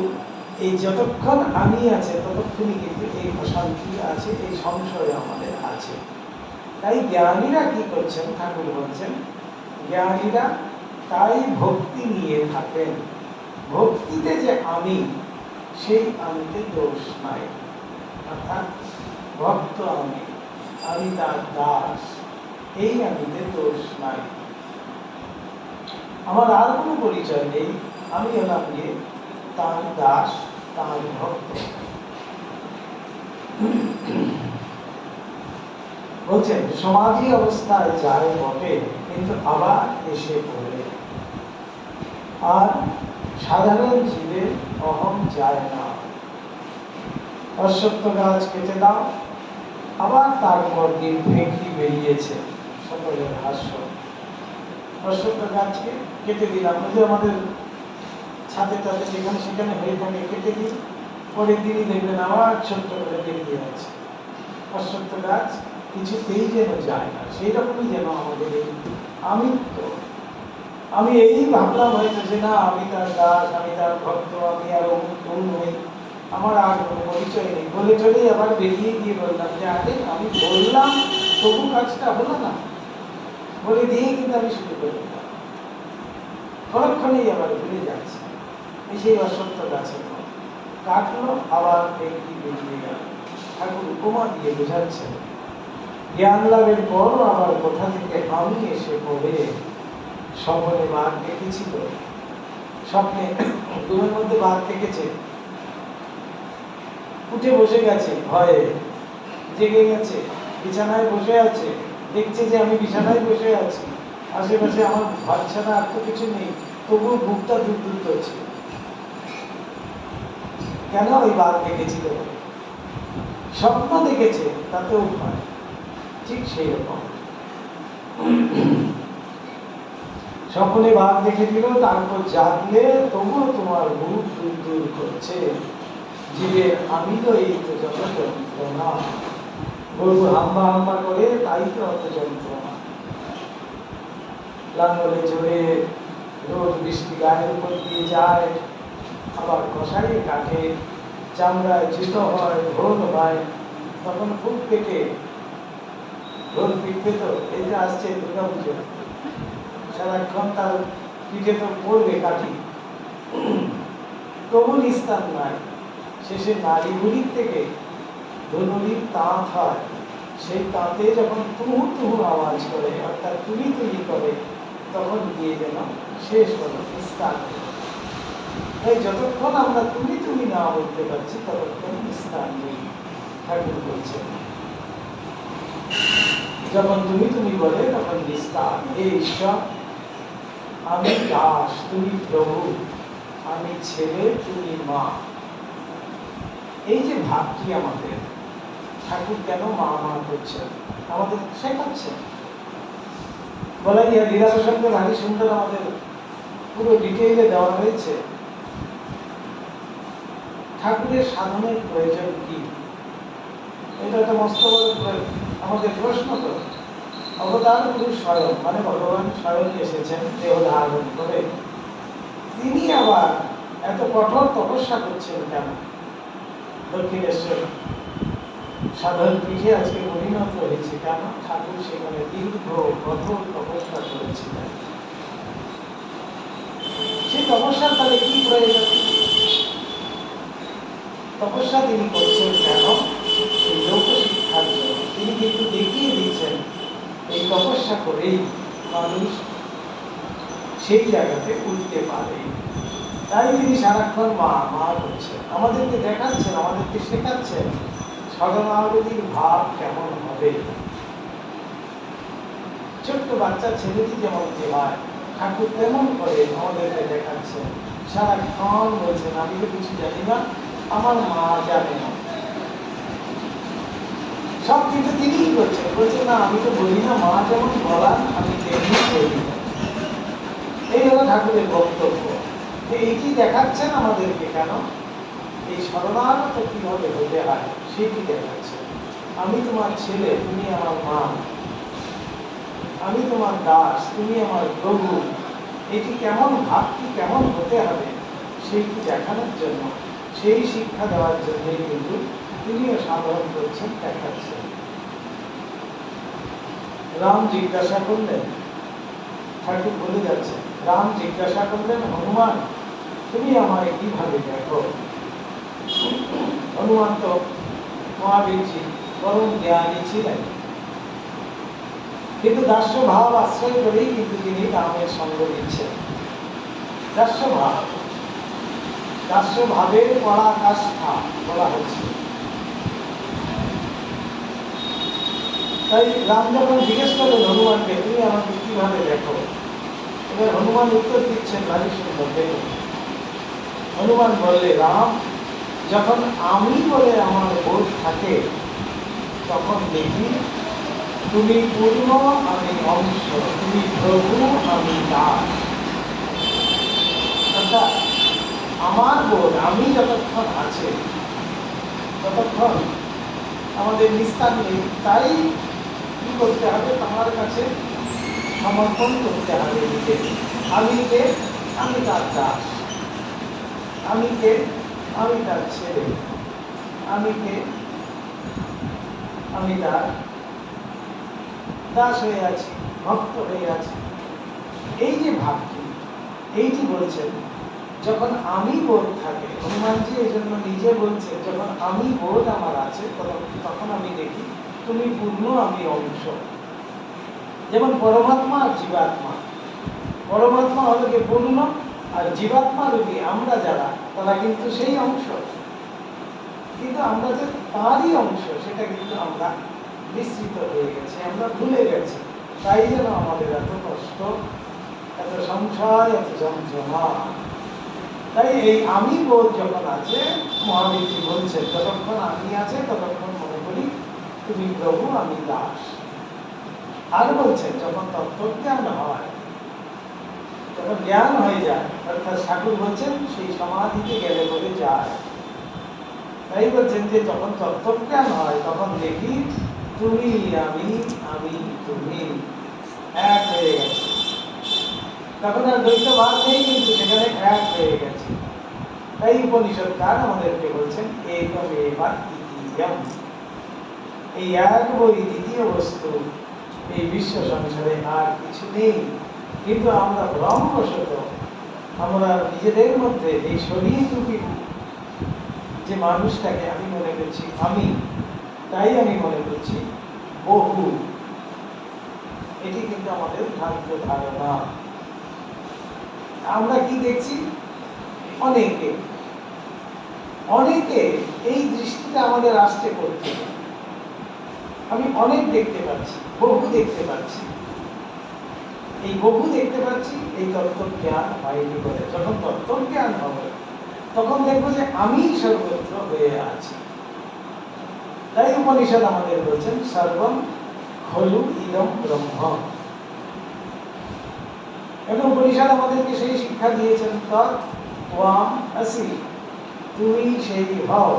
এই যতক্ষণ আমি আছে ততক্ষণই কিন্তু এই অশান্তি আছে, এই সংশয় আমাদের আছে। তাই জ্ঞানীরা কি করছেন? ঠাকুর বলছেন জ্ঞানীরা তাই ভক্তি নিয়ে থাকেন। ভক্তিতে যে আমি, সেই আমিতে দোষ নাই। অর্থাৎ ভক্ত আমি, আমি তার দাস, এই আমিতে দোষ নাই। আমার আর কোনো পরিচয় নেই, আমি হলাম গিয়ে তার দাস, তার ভক্ত। বলছেন সমাধি অবস্থায় যায় বটে, কিন্তু আবার এসে পড়ে। আর সাধারণ জীবের অহং যায় না। অশ্বত্থ গাছ কেটে দাও, আবার তারপর দিন ভেঙে বেরিয়েছে সকলের হাস্য। অশ্বত্থ গাছকে কেটে দিলাম, ওই যে আমাদের ছাদে টাদে যেখানে সেখানে হয়ে থাকে, কেটে দিই, পরের দিনই দেখবেন আবার ছোট্ট করে বেরিয়ে আছে। অশ্বত্থ গাছ কিছুতেই যেন যায় না। সেই রকমই যেন আমাদের এই আমিত্ব। আমি এই ভাবলাম হয়তো যে না আমি তার দাস, আমি তার ভক্ত, আমি আর অমুক নই, আমার আর কোনো পরিচয় নেই বলে চলেই আবার বেরিয়ে গিয়ে বললাম যে আরে আমি বললাম তবু কাজটা হলো না, বলে দিয়ে কিন্তু আমি শুরু করে দিলাম। পরক্ষণেই আবার ভুলে যাচ্ছে। এই সেই অশ্বত্থ গাছের মতো কাটলো, আবার একটি বেরিয়ে গেল। ঠাকুর উপমা দিয়ে বোঝাচ্ছেন, জ্ঞান লাভের পর আবার কোথা থেকে আমি এসে পড়ে স্বপ্নে বাঘ দেখেছিল। স্বপ্নে ঘুমের মধ্যে বাঘ দেখেছে, উঠে বসে গেছে, ভয়ে জেগে গেছে, বিছানায় বসে আছে, দেখছে যে আমি বিছানায় বসে আছি, আশেপাশে আমার ঘর ছাড়া আর তো কিছু নেই, তবুও বুকটা দুধ দুধ করছে। কেন? ওই বাঘ দেখেছিল, স্বপ্ন দেখেছে, তাতেও ভয়। ঠিক সেই রকম স্বপ্নে বাঘ দেখেছিল, তারপর জাগলে তবুও তোমার বুক দূর দূর করছে। জীবের আমি তো এই তো যত যন্ত্রণা, গরু হাম্বা হাম্বা করে, তাই তো অত যন্ত্রণা। লাঙ্গলে চড়ে রোদ বৃষ্টি গায়ের উপর দিয়ে যায়, আবার কষাইয়ে কাটে, চামড়ায় জুতো হয়, ঢোল হয়, তখন খুব পেটে ঢোল পিটবে। তো এই যে আসছে দুর্গা পুজো, সারাক্ষণ তার পিঠে তো পড়বে কাঠি, তবু নিস্তার নাই। শেষে নারীগুলির থেকে ধনুরির তাঁত হয়, সেই তাঁতে যখন তুহু তুহু আওয়াজ করে, অর্থাৎ তুলি তুলি করে, তখন গিয়ে যেন শেষ হলো, নিস্তার হলো। তাই যতক্ষণ আমরা তুলি তুলি না বলতে পারছি, ততক্ষণ নিস্তার নেই। ঠাকুর বলছেন যখন তুমি তুমি বলে তখন নিস্তার। হে ঈশ্বর, আমি দাস, তুমি প্রভু, আমি ছেলে, তুমি মা। এই যে ভাবটি আমাদের, ঠাকুর কেন মা মা করছেন? আমাদের শেখাচ্ছেন। বলা গিয়ে লীলা প্রসঙ্গ ভারী সুন্দর আমাদের পুরো ডিটেইলে দেওয়া হয়েছে। ঠাকুরের সাধনের প্রয়োজন কি? এটা একটা মস্ত বড় আমাদের প্রশ্ন। তো অবতার পুরুষ স্বয়ং, মানে ভগবান স্বয়ং এসেছেন দেহ ধারণ করে। তিনি আবার এত কঠোর তপস্যা করছেন কেন? দক্ষিণেশ্বর সাধন পীঠে আজকে পরিণত হয়েছে কেন? ঠাকুর সেখানে দীর্ঘ কঠোর তপস্যা করেছিলেন। সেই তপস্যার তাহলে কি প্রয়োজন? তপস্যা তিনি করছেন কেন? এই লোক শিক্ষার জন্য। তিনি কিন্তু দেখিয়ে দিচ্ছেন এই তপস্যা করেই মানুষ সেই জায়গাতে উঠতে পারে। তাই তিনি সারাক্ষণ মা মা করছেন, আমাদেরকে দেখাচ্ছেন, আমাদেরকে শেখাচ্ছেন স্বর্ণাবলীর ভাব কেমন হবে। ছোট্ট বাচ্চা ছেলেটি যেমন হয়, ঠাকুর তেমন করে আমাদেরকে দেখাচ্ছেন। সারাক্ষণ বলছেন আমি তো কিছু জানি না, আমার মা জানে না। সব কিছু তিনিই করছেন। বলছেন না আমি তো বলি না, মা যেমন বলার আমি তেমনি বলি না। এই হলো ঠাকুরের বক্তব্য। এইটি দেখাচ্ছেন আমাদেরকে কেন? এই শরণাগত কিভাবে হতে হয় সেটি দেখাচ্ছেন। আমি তোমার ছেলে, তুমি আমার মা, আমি তোমার দাস, তুমি আমার প্রভু। এটি কেমন ভাবটি কেমন হতে হবে সেইটি দেখানোর জন্য, সেই শিক্ষা দেওয়ার জন্যই কিন্তু তিনিও সাধন করছেন, দেখাচ্ছেন। রাম জিজ্ঞাসা করলেন, ঠাকুর বলে যাচ্ছেন, রাম জিজ্ঞাসা করলেন হনুমান তুমি আমায় কিভাবে দেখো? হনুমান তো মহাবীরজি পরম জ্ঞানী ছিলেন। কিন্তু দাস্য ভাব আশ্রয় করেই কিন্তু তিনি রামের সঙ্গ দিচ্ছেন। দাস্য ভাব, দাস্য ভাবের পরাকাষ্ঠা বলা হচ্ছে। তাই রাম যখন জিজ্ঞেস করলেন হনুমানকে, তুমি আমাকে কিভাবে দেখো, এবার হনুমান উত্তর দিচ্ছেন ভারী সুন্দর। দেখুন, হনুমান বললে, রাম, যখন আমি বলে আমার বোধ থাকে তখন দেখি তুমি পূর্ণ, আমি অংশ, তুমি প্রভু, আমি দাস। অর্থাৎ আমার বোধ, আমি যতক্ষণ আছে ততক্ষণ আমাদের নিস্তার নেই। তাই কি করতে হবে, তোমার কাছে সমর্পণ করতে হবে নিজেকে। আমি কে? আমি তার দাস। আমি কে? আমি তার ছেলে। আমি কে? আমি তার দাস হয়ে আছি, ভক্ত হয়ে আছি। এই যে ভাবটি, এইটি বলছেন, যখন আমি বোধ থাকে, হনুমানজি এই জন্য নিজে বলছে, যখন আমি বোধ আমার আছে তখন আমি দেখি তুমি পূর্ণ, আমি অংশ। যেমন পরমাত্মা আর জীবাত্মা, পরমাত্মা হলো কি পূর্ণ, আর জীবাত্মা রূপী আমরা যারা, তারা কিন্তু সেই অংশ। কিন্তু আমরা যে তারই অংশ সেটা কিন্তু আমরা বিস্মৃত হয়ে গেছি, আমরা ভুলে গেছি। তাই যেন আমাদের এত কষ্ট, এত সংশয়, এত যন্ত্রণা। তাই এই আমি বোধ যখন আছে, মহাবীরজি বলছেন, যতক্ষণ আমি আছে ততক্ষণ মনে করি তুমি প্রভু, আমি দাস। আর বলছেন, যখন তত্ত্বজ্ঞান হয়, যখন জ্ঞান হয়ে যায়, অর্থাৎ ঠাকুর বলছেন সেই সমাধিতে গেলে বলে যায়। তাই বলছেন যে যখন তত্ত্বজ্ঞান হয় তখন দেখি তুমি, আমি, আমি, তুমি এক হয়ে গেছে। তখন আর দ্বৈতভাব নেই, কিন্তু সেখানে এক হয়ে গেছে। তাই উপনিষদকার আমাদেরকে বলছেন, একমেবা দ্বিতীয়ম, এই এক বই দ্বিতীয় বস্তু এই বিশ্ব সংসারে আর কিছু নেই। কিন্তু আমরা ভ্রমবশত আমরা নিজেদের মধ্যে এই শরীর রূপী যে মানুষটাকে আমি মনে করছি আমি, তাই আমি মনে করছি বহু। এটি কিন্তু আমাদের ভ্রান্ত ধারণা। আমরা কি দেখছি, অনেকে অনেকে এই দৃষ্টিটা আমাদের আসতে করতে, আমি অনেক দেখতে পাচ্ছি, বহু দেখতে পাচ্ছি। এই বহু দেখতে পাচ্ছি এই তত্ত্বজ্ঞান হয়নি বলে। যখন তত্ত্বজ্ঞান হবে তখন দেখবো যে আমি সর্বত্র হয়ে আছি। তাই উপনিষদ আমাদের বলছেন, সর্বম খলু ইদম ব্রহ্ম। এবং উপনিষদ আমাদেরকে সেই শিক্ষা দিয়েছেন, তৎ ত্বম আসি, তুমি সেই হও।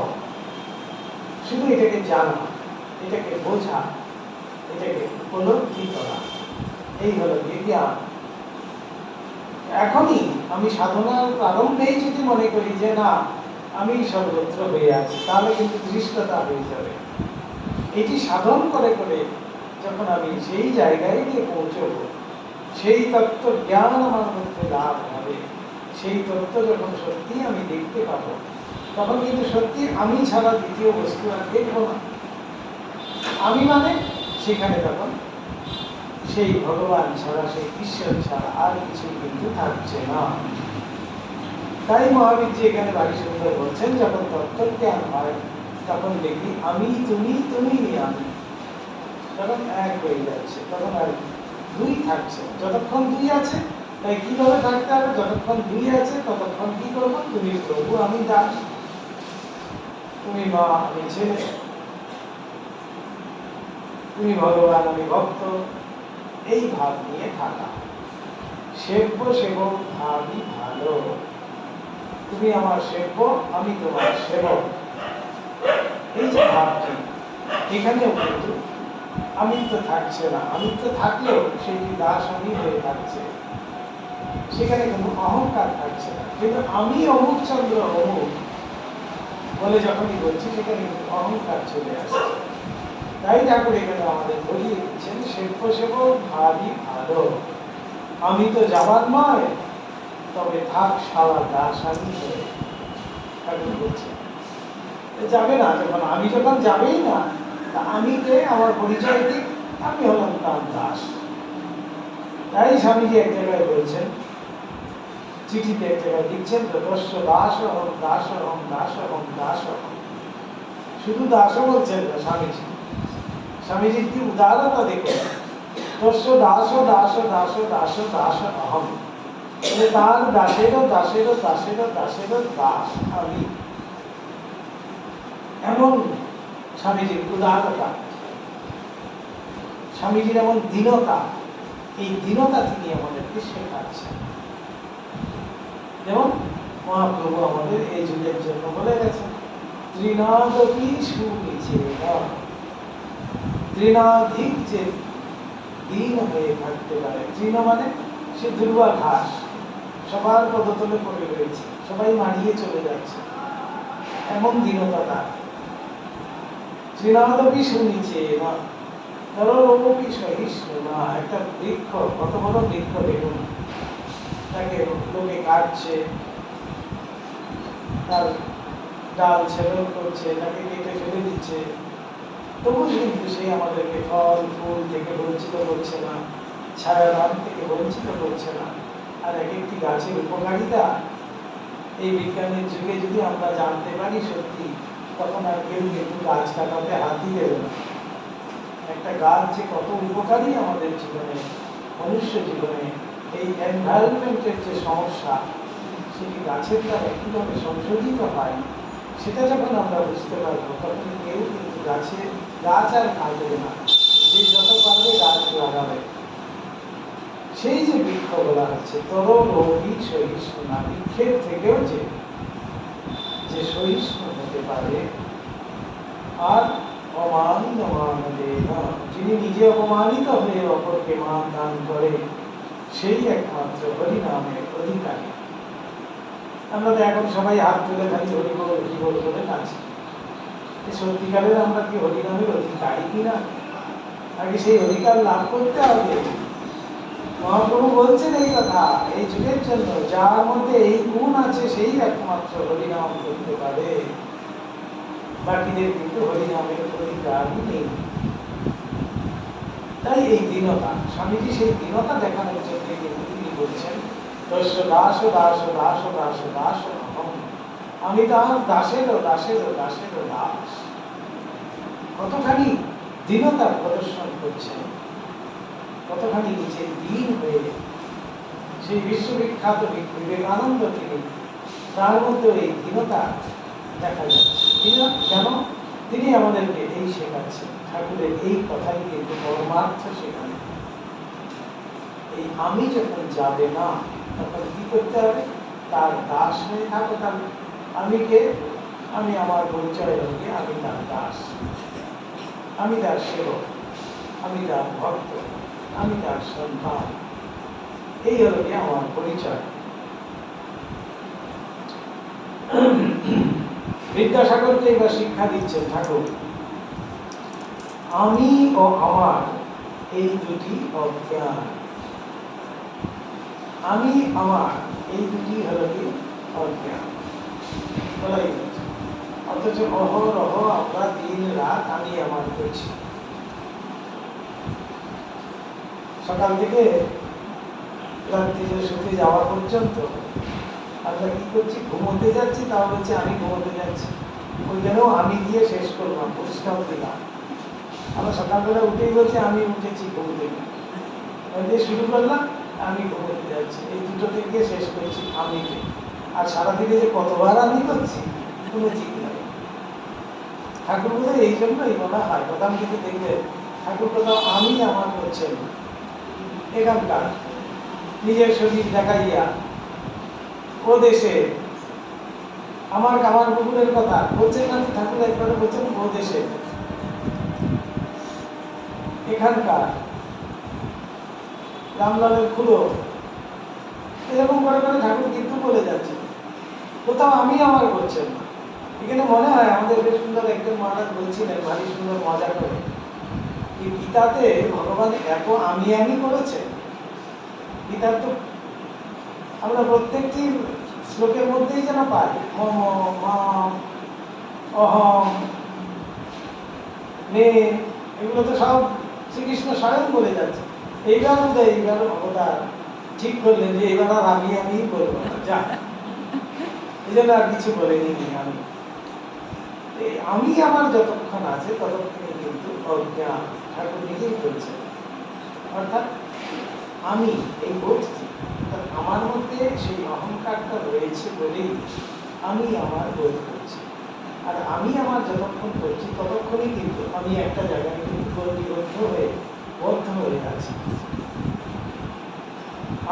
শুধু এটাকে জানা, এটাকে বোঝা, এটাকে উপলব্ধি করা, এই হলো জ্ঞান। এখনই আমি সাধনার প্রারম্ভেই যদি মনে করি যে না আমি সর্বত্র হয়ে আছি, তাহলে কিন্তু দৃষ্টতা হয়ে যাবে। এটি সাধন করে করে যখন আমি সেই জায়গায় গিয়ে পৌঁছব, সেই তত্ত্ব জ্ঞান আমার মধ্যে লাভ হবে, সেই তত্ত্ব যখন সত্যি আমি দেখতে পাবো, তখন কিন্তু সত্যি আমি ছাড়া দ্বিতীয় বস্তু আর দেখবো না। আমি মানে সেখানে তখন সেই ভগবান ছাড়া, সেই ঈশ্বর ছাড়া আর কিছু কিন্তু থাকছে না। তাই মহাবীরজি এখানে ভারী সুন্দর বলছেন, যখন তত্ত্বজ্ঞান হয় তখন দেখি আমি, তুমি, তুমি আমি, তখন এক হয়ে যাচ্ছে, তখন আর দুই থাকছে। যতক্ষণ দুই আছে, তাই কিভাবে থাকতে হবে, যতক্ষণ দুই আছে ততক্ষণ কি করবো, তুমি প্রভু, আমি দাস, তুমি মা, আমি ছেলে, তুমি ভগবান, আমি ভক্ত। এই ভাব নিয়ে থাকা, সেব্য সেবক ভাবই ভালো। তুমি আমার সেব্য, আমি তোমার সেবক। এই যে ভাবটি, এখানেও কিন্তু আমিত্ব থাকছে না। আমিত্ব থাকলেও সেই দাস আমি হয়ে থাকছে, সেখানে কোনো অহংকার থাকছে না। কিন্তু আমি অমুক চন্দ্র অমুক বলে যখনই বলছি, সেখানে কিন্তু অহংকার চলে আসছে। তাই ঠাকুর এখানে আমাদের বলিয়ে দিচ্ছেন, সেব্য সেবক ভাবই ভালো। আমি তো যাবার নয়, তবে থাক সারা দাস আমি হয়ে। ঠাকুর বলছেন যাবে না, যখন আমি যখন যাবেই না, তা আমি কে, আমার পরিচয় দিক, আমি হলাম তার দাস। তাই স্বামীজি এক জায়গায় বলছেন, চিঠিতে এক জায়গায় লিখছেন, তস্য দাস অহং দাস অহং দাস অহং দাস অহং। শুধু দাসও বলছেন না স্বামীজি, স্বামীজির কি উদারতা দেখুন, তস্য দাস দাস দাস দাস দাস অহং, মানে তার দাসেরও দাসেরও দাসেরও দাসেরও দাস আমি। এমন স্বামীজির উদারতা, স্বামীজির এমন দীনতা, এই দীনতা তিনি আমাদেরকে শেখাচ্ছেন। যেমন মহাপ্রভু আমাদের এই যুগের জন্য বলে গেছেন, তৃণাদপি সুনিচেনা, তৃণাধিক যে দীন হয়ে থাকতে পারে। তৃণ মানে সে দুর্বা ঘাস, সবার পদতলে পড়ে রয়েছে, সবাই মারিয়ে চলে যাচ্ছে, এমন দীনতা তার। তৃণাদপি সুনিচেনা নররূপী সহিষ্ণু না। একটা বৃক্ষ, কত বড় বৃক্ষ দেখুন, তাকে লোকে কাটছে, তার ডাল ছেদন করছে, তাকে কেটে ফেলে দিচ্ছে, তবু কিন্তু সে আমাদেরকে ফল ফুল থেকে বঞ্চিত করছে না, ছায়াদান থেকে বঞ্চিত করছে না। আর এক একটি গাছের উপকারিতা এই বিজ্ঞানের যুগে যদি আমরা জানতে পারি সত্যি, তখন আর কেউ কিন্তু গাছ কাটাতে হাতই দেবে না। একটা গাছ যে কত উপকারী আমাদের জীবনে, মনুষ্য জীবনে, এই এনভায়রনমেন্টের যে সমস্যা সেটি গাছের দ্বারা কীভাবে সংশোধিত হয়, সেটা যখন আমরা বুঝতে পারবো, তখন কেউ কিন্তু গাছ আর কাটবে না। যে যত পারবে গাছ লাগাবে। সেই যে বৃক্ষ বলা হচ্ছে, তরলোভী সহিষ্ণু না, বৃক্ষের থেকেও যে সহিষ্ণু হতে পারে। আর যিনি নিজে অপমানিত হয়ে অপরকে মান দান করে, সেই একমাত্র হরিনামের অধিকারী। আমরা তো এখন সবাই হাত তুলে খালি হরি বল হরি বল বলে নাচি। সত্যিকারের আমরা কি হরিনামের অধিকারী কিনা? আগে সেই অধিকার লাভ করতে হবে। মহাপ্রভু বলছেন এই কথা এই যুগের জন্য, যার মধ্যে এই গুণ আছে সেই একমাত্র হরিনাম করতে পারে, বাকিদের কিন্তু হরিনামের অধিকারই নেই। তাই এই দীনতা, স্বামীজি সেই দীনতা দেখানোর জন্য কিন্তু তিনি বলছেন, দস্য দাস দাস দাস দাস দাস অহং, আমি তার দাসেরও দাসেরও দাসেরও দাস। কতখানি দীনতার প্রদর্শন করছেন, কতখানি নিজের দীন হয়ে। সেই বিশ্ববিখ্যাত বিবেকানন্দ তিনি, তার মধ্যে এই দীনতা দেখা যাচ্ছে। কেন? তিনি আমাদেরকে এই শেখাচ্ছেন, ঠাকুরের এই কথাই কিন্তু পরমার্থ শেখান। এই আমি যখন যাবে না, তখন কি করতে হবে? তার দাস হয়ে থাকো। তাহলে আমি কে? আমি আমার পরিচয় হলে আমি তার দাস, আমি তার সেবক, আমি তার ভক্ত, আমি তার সন্তান। এই হলো কি আমার পরিচয়। বিদ্যাসাগরকে এবার শিক্ষা দিচ্ছেন ঠাকুর, আমি ও আমার এই দুটি অজ্ঞান। আমি আমার এই দুটি হলো কি অজ্ঞান বলাই হচ্ছে। অথচ অহরহ আমরা দিন রাত আমি আমার করছি। সকাল থেকে রাত্রিতে শুতে যাওয়া পর্যন্ত আমরা কি করছি? ঘুমোতে যাচ্ছি, তাও বলছি আমি ঘুমোতে যাচ্ছি। ওইখানেও আমি দিয়ে শেষ করলাম, পরিষ্কার দিলাম। আমরা সকালবেলা উঠেই বলছি আমি উঠেছি ঘুমোতে, দিয়ে শুরু করলাম আমি ঘুমোতে যাচ্ছি। এই দুটো থেকে শেষ করেছি আমিকে। আর সারাদিনে যে কতবার আমি করছি কোনো ঠিক নেই। ঠাকুর বোধ এই জন্যই বলা হয়, প্রধান কিন্তু দেখবে ঠাকুর কোথাও আমি আমার করছেন এখানকার নিজের শরীর দেখাইয়া, ও দেশে আমার কামার পুকুরের কথা বলছেন না ঠাকুর, একবারে বলছেন ও দেশে, এখানকার রামলালের খুলো, এরকম করে করে ঠাকুর কিন্তু বলে যাচ্ছে, কোথাও আমি আমার করছেন না। এখানে মনে হয় আমাদের বেশ সুন্দর একজন মহারাজ বলছিলেন, ভারী সুন্দর মজা করে, এই গীতাতে ভগবান এত আমি করেছে। গীতার তো আমরা প্রত্যেকটি শ্লোকের মধ্যেই যেন পাই মম মাম অহম মে, এগুলো তো সব শ্রীকৃষ্ণ স্বয়ং বলে যাচ্ছে। এইবার অবতার ঠিক করলেন যে এবার আর আমি বলবো না, যা, এই জন্য আর কিছু বলেনি আমি। আমি আমার যতক্ষণ আছে ততক্ষণে কিন্তু অজ্ঞান, ঠাকুর নিজেই বলছেন। অর্থাৎ আমি এই বোধটি, আমার মধ্যে সেই অহংকারটা রয়েছে বলেই আমি আমার বোধ করছি। আর আমি আমার যতক্ষণ করছি ততক্ষণই কিন্তু আমি একটা জায়গায় কিন্তু বদ্ধ হয়ে আছি।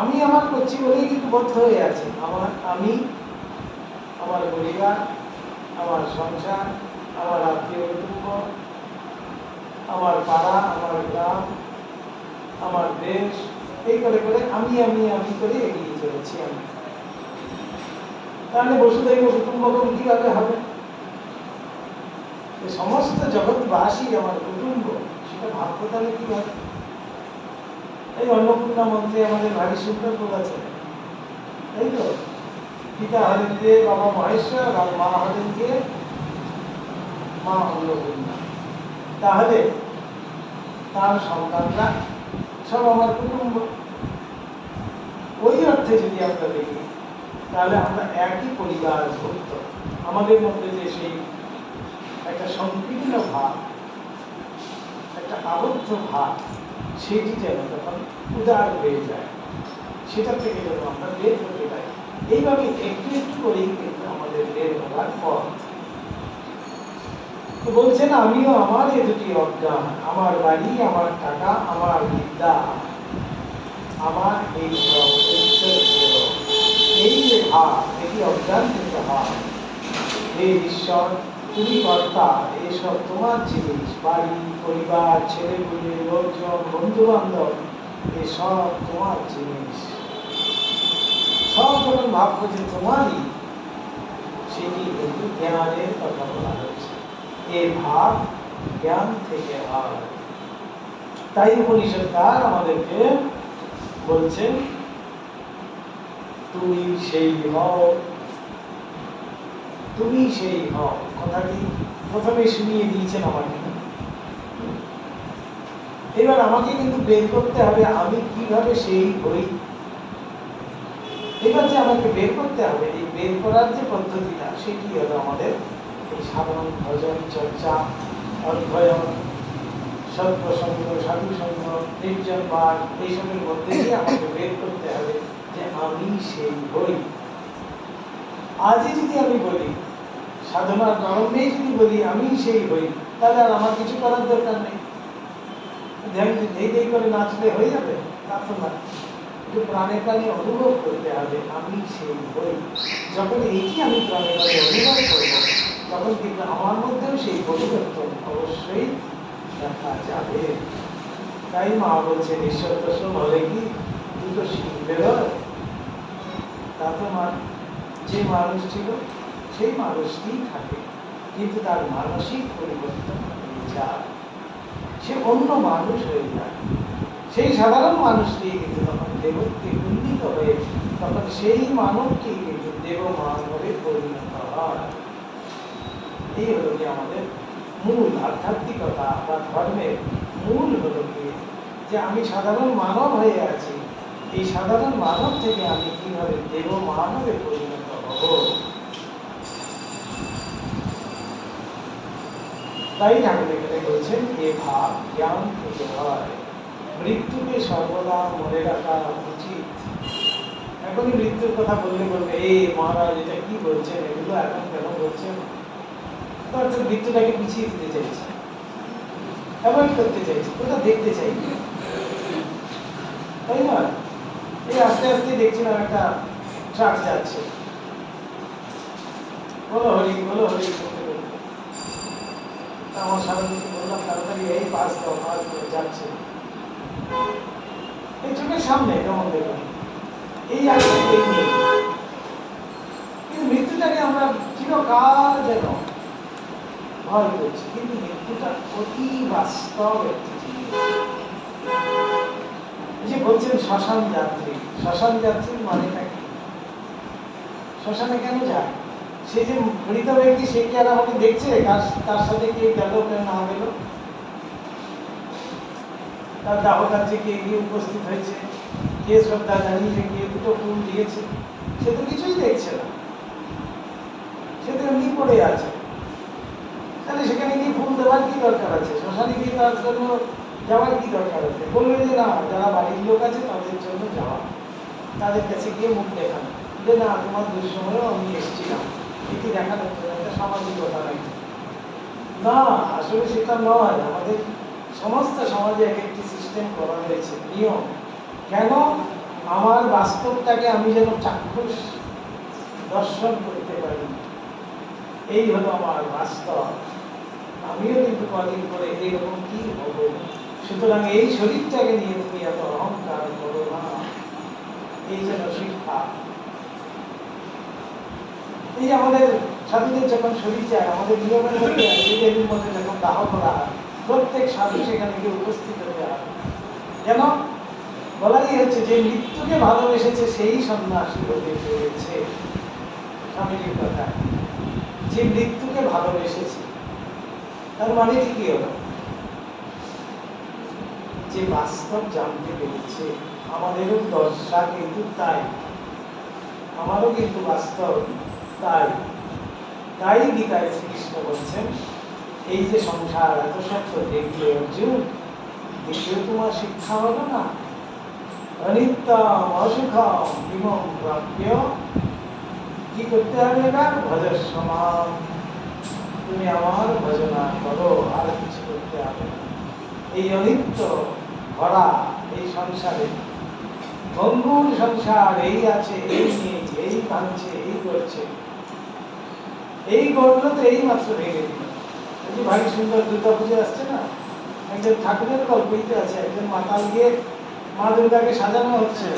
আমি আমার করছি বলেই কিন্তু বদ্ধ হয়ে আছি। আমার পরিবার, আমার সংসার, আমার আত্মীয় কুটুম্ব, আমার পাড়া, আমার গ্রাম, আমার দেশ, এই করে করে আমি করে এগিয়ে চলেছি আমি। তাহলে বসুধৈব কুটুম্বকম কিভাবে হবে? সমস্ত জগৎবাসী আমার কুটুম্ব, সেটা ভাবতে তাহলে কিভাবে? এই অন্নপূর্ণা মন্ত্রে আমাদের ভারী সুন্দর বলেছেন, তাই তো? পিতা হলেন যে বাবা মহেশ্বর, আর মা হলেন যে মা অন্নপূর্ণা। তাহলে তার সন্তানরা সব আমার কুটুম্ব। ওই অর্থে যদি আমরা দেখি তাহলে আমরা একই পরিবার ভুক্ত। আমাদের মধ্যে যে সেই একটা সংকীর্ণ ভাব, একটা আবদ্ধ ভাব, সেটি যেন তখন উদার হয়ে যায়, সেটা থেকে যেন আমরা বের হতে পারি। এইভাবে একটু একটু করেই কিন্তু আমাদের বের হওয়ার পথ। তো বলছেন আমিও আমার এ দুটি অজ্ঞান, আমার বাড়ি, আমার টাকা, আমার বিদ্যা, আমার এই সব ঐশ্বর্য, এই যে ভাব, এটি অজ্ঞান থেকে ভাব। হে ঈশ্বর, তুমি কর্তা, এসব তোমার জিনিস, বাড়ি, পরিবার, ছেলে মেয়ে, লোকজন, বন্ধু বান্ধব, এসব তোমার জিনিস। সব যখন ভাববো যে তোমারই, সেটি কিন্তু জ্ঞানের কথা বলা হয়েছে। এই ভাব জ্ঞান থেকে হয়। তাই উপনিষদকার আমাদেরকে বলছেন তুমি সেই হও, তুমি সেই হও। কথাটি প্রথমে শুনিয়ে দিয়েছেন আমাকে। এবার আমাকে কিন্তু বের করতে হবে আমি কিভাবে সেই হই। এবার যে আমাকে বের করতে হবে, এই বের করার যে পদ্ধতিটা, সেটি হলো আমাদের এই সাধারণ ভজন, চর্চা, অধ্যয়ন, সৎপ্রসঙ্গ, সাধুসঙ্গ, নির্জন বাস, এইসবের মধ্যে দিয়ে আমাকে বের করতে হবে যে আমি সেই হই। আজই যদি আমি বলি, সাধনার গরমে যদি বলি আমি সেই হই, তাহলে আর আমার কিছু করার দরকার নেই। ধ্যান এই করে নাচলে হয়ে যাবে, তা তো না। কিন্তু প্রাণে প্রাণে অনুভব করতে হবে আমি সেই হই। যখন এইটি আমি প্রাণে প্রাণে অনুভব করব, তখন কিন্তু আমার মধ্যেও সেই পরিবর্তন অবশ্যই দেখা যাবে। তাই মা বলছেন ঈশ্বর দর্শন হলে কি দুটো শিখবে, তা তো যে মানুষ ছিল সেই মানুষটি থাকে, কিন্তু তার মানসিক পরিবর্তন হয়ে যায়, সে অন্য মানুষ হয়ে যায়। সেই সাধারণ মানুষটি কিন্তু তখন দেবত্বে উন্নীত হয়ে তখন সেই মানবটি কিন্তু দেব মানবে পরিণত হয়। এই হলো কি আমাদের মূল আধ্যাত্মিকতা বা ধর্মের মূল হলো কি, যে আমি সাধারণ মানব হয়ে আছি, এই সাধারণ মানব থেকে আমি কিভাবে দেব মানবে পরিণত হব। তাই ঠাকুর এখানে বলছেন এ ভাব জ্ঞান থেকে হয়। মৃত্যুকে সর্বদা মনে রাখা উচিত। এখনই মৃত্যুর কথা বললে বলবে এই মহারাজ এটা কি বলছেন, এগুলো এখন কেন বলছেন? অর্থাৎ মৃত্যুটাকে পিছিয়ে দিতে চাইছে, অ্যাভয়েড করতে চাইছে, ওটা দেখতে চাই, তাই না? এই আস্তে আস্তে দেখছিলাম একটা ট্রাক যাচ্ছে, বলো হরি বলো হরি করতে করতে। আমার সারাদিকে বললাম তাড়াতাড়ি এই পাস করে যাচ্ছে, এই চোখের সামনে কেমন দেখলাম, এই আসলে দেখি। কিন্তু মৃত্যুটাকে আমরা চিরকাল যেন ভয় করছি, কিন্তু মৃত্যুটা অতি বাস্তব একটি জিনিস। যে বলছেন শ্মশান যাত্রী, শ্মশান যাত্রীর মানেটা কি? শ্মশানে কেন যায়? সে যে মৃত ব্যক্তি, সে কি আর আমাকে দেখছে তার সাথে কে গেল কে না গেল? তার দাহ কার্যে কে গিয়ে উপস্থিত হয়েছে, কে শ্রদ্ধা জানিয়েছে, কে দুটো ফুল দিয়েছে, সে তো কিছুই দেখছে না, সে তো এমনি পড়ে আছে। তাহলে সেখানে গিয়ে ফুল দেওয়ার কি দরকার আছে? শ্মশানে গিয়ে তার জন্য যাওয়ার কি দরকার আছে? বলবে যে না, যারা বাড়ির লোক আছে তাদের জন্য যাওয়া, তাদের কাছে গিয়ে মুখ দেখানো যে না, তোমার দুঃসময়েও আমি এসেছিলাম, এটি দেখানোর জন্য একটা সামাজিকতা নাকি? না, আসলে সেটা নয়। আমাদের সমস্ত সমাজে এক একটি সিস্টেম করা হয়েছে, নিয়ম। কেন? আমার বাস্তবটাকে আমি যেন চাক্ষুষ দর্শন করতে পারি, এই হলো আমার বাস্তব। আমিও কিন্তু কদিন করে এইরকম কি হবো, সুতরাং এই শরীরটাকে নিয়ে তুমি এত অহংকার করো না, এই যেন শিক্ষা। এই আমাদের সাধুদের যখন শরীর যায়, আমাদের নিয়মের মধ্যে আছে, দেবীর মধ্যে যখন দাহ করা হয়, প্রত্যেক সাধু সেখানে গিয়ে উপস্থিত হতে হয়। কেন? বলাই হচ্ছে যে মৃত্যুকে ভালোবেসেছে সেই সন্ন্যাসী হতে পেরেছে। স্বামীজির কথা, যে মৃত্যুকে ভালোবেসেছে, তার মানে কি হলো? যে বাস্তব জানতে পেরেছে। আমাদেরও দশা কিন্তু তাই, আমারও কিন্তু বাস্তব তাই। তাই গীতায় শ্রীকৃষ্ণ বলছেন, এই যে সংসার এত সত্য দেখলে অর্জুন, দেখলেও তোমার শিক্ষা হলো না? অনিত্যম অসুখম ইমম প্রাপ্য, কি করতে হবে? এবার ভজস্বমাম, তুমি আমার ভজনা করো, আর কিছু করতে হবে না। এই অনিত্য ভরা এই সংসারে, ভঙ্গুর সংসার, এই আছে, এই নিয়েছে, এই ভাঙছে, এই করছে, এই গড়লো তো এই মাত্র ভেঙে দিল। এই ভারী সুন্দর দুর্গা পুজো আসছে না, একজন ঠাকুরের গল্পইতে আছে, একজন মাতাল গিয়ে মা দুর্গাকে সাজানো হচ্ছে,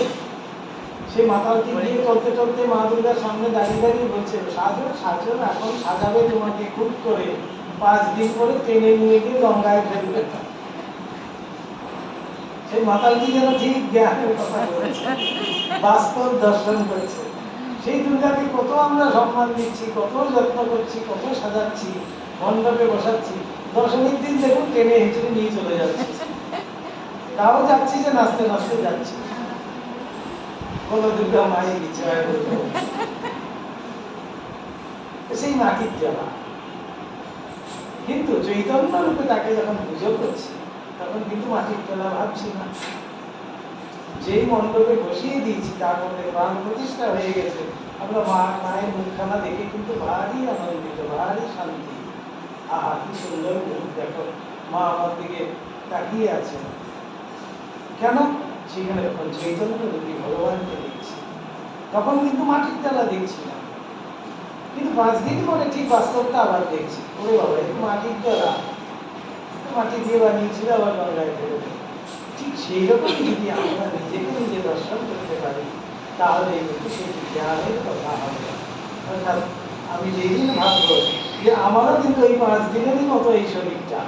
সেই মাতালকে গিয়ে চলতে চলতে মা দুর্গার সামনে দাঁড়িয়ে দাঁড়িয়ে বলছে, সাজো সাজো, এখন সাজাবে তোমাকে খুব করে, 5 দিন পরে টেনে নিয়ে গিয়ে গঙ্গায় ফেলবে। সেই মাতালটি যেন ঠিক জ্ঞানের কথা বলছে, বাস্তব দর্শন করছে। সেই দুর্গাকে কত আমরা সম্মান দিচ্ছি, কত যত্ন করছি, কত সাজাচ্ছি, মণ্ডপে বসাচ্ছি, দশমীর দিন দেখুন টেনে হেঁচড়ে নিয়ে চলে যাচ্ছে। তাও যাচ্ছি যে নাচতে নাচতে যাচ্ছি, বলো দুর্গা মাই বিচয় বলতে। সেই মাটির জ্বালা। কিন্তু চৈতন্য রূপে তাকে যখন পুজো করছি, তখন কিন্তু মাটির জ্বালা ভাবছি না। যেই মণ্ডপে বসিয়ে দিয়েছি তার মধ্যে প্রাণ প্রতিষ্ঠা হয়ে গেছে, আমরা মায়ের মুখখানা দেখে কিন্তু ভারী আনন্দিত, ভারী শান্তি। আহা, কি সুন্দর মুখ, দেখো মা আমার দিকে তাকিয়ে আছে। কেন? সেখানে তখন চৈতন্য রূপী ভগবানকে দেখছি, তখন কিন্তু মাটির জ্বালা দেখছি না। কিন্তু 5 দিন পরে ঠিক বাস্তবটা আবার দেখছি, ওরে বাবা, একটু মাটির জ্বালা, মাটি দিয়ে বানিয়েছিল, আবার গঙ্গায় ফেলে দেবে। ঠিক সেই রকমই যদি আমরা নিজেকে নিজে দর্শন করতে পারি, তাহলে কিন্তু সেটি জ্ঞানের কথা হবে। অর্থাৎ আমি যেদিন ভাববো যে আমারও কিন্তু এই 5 দিনেরই মতো এই শরীরটা,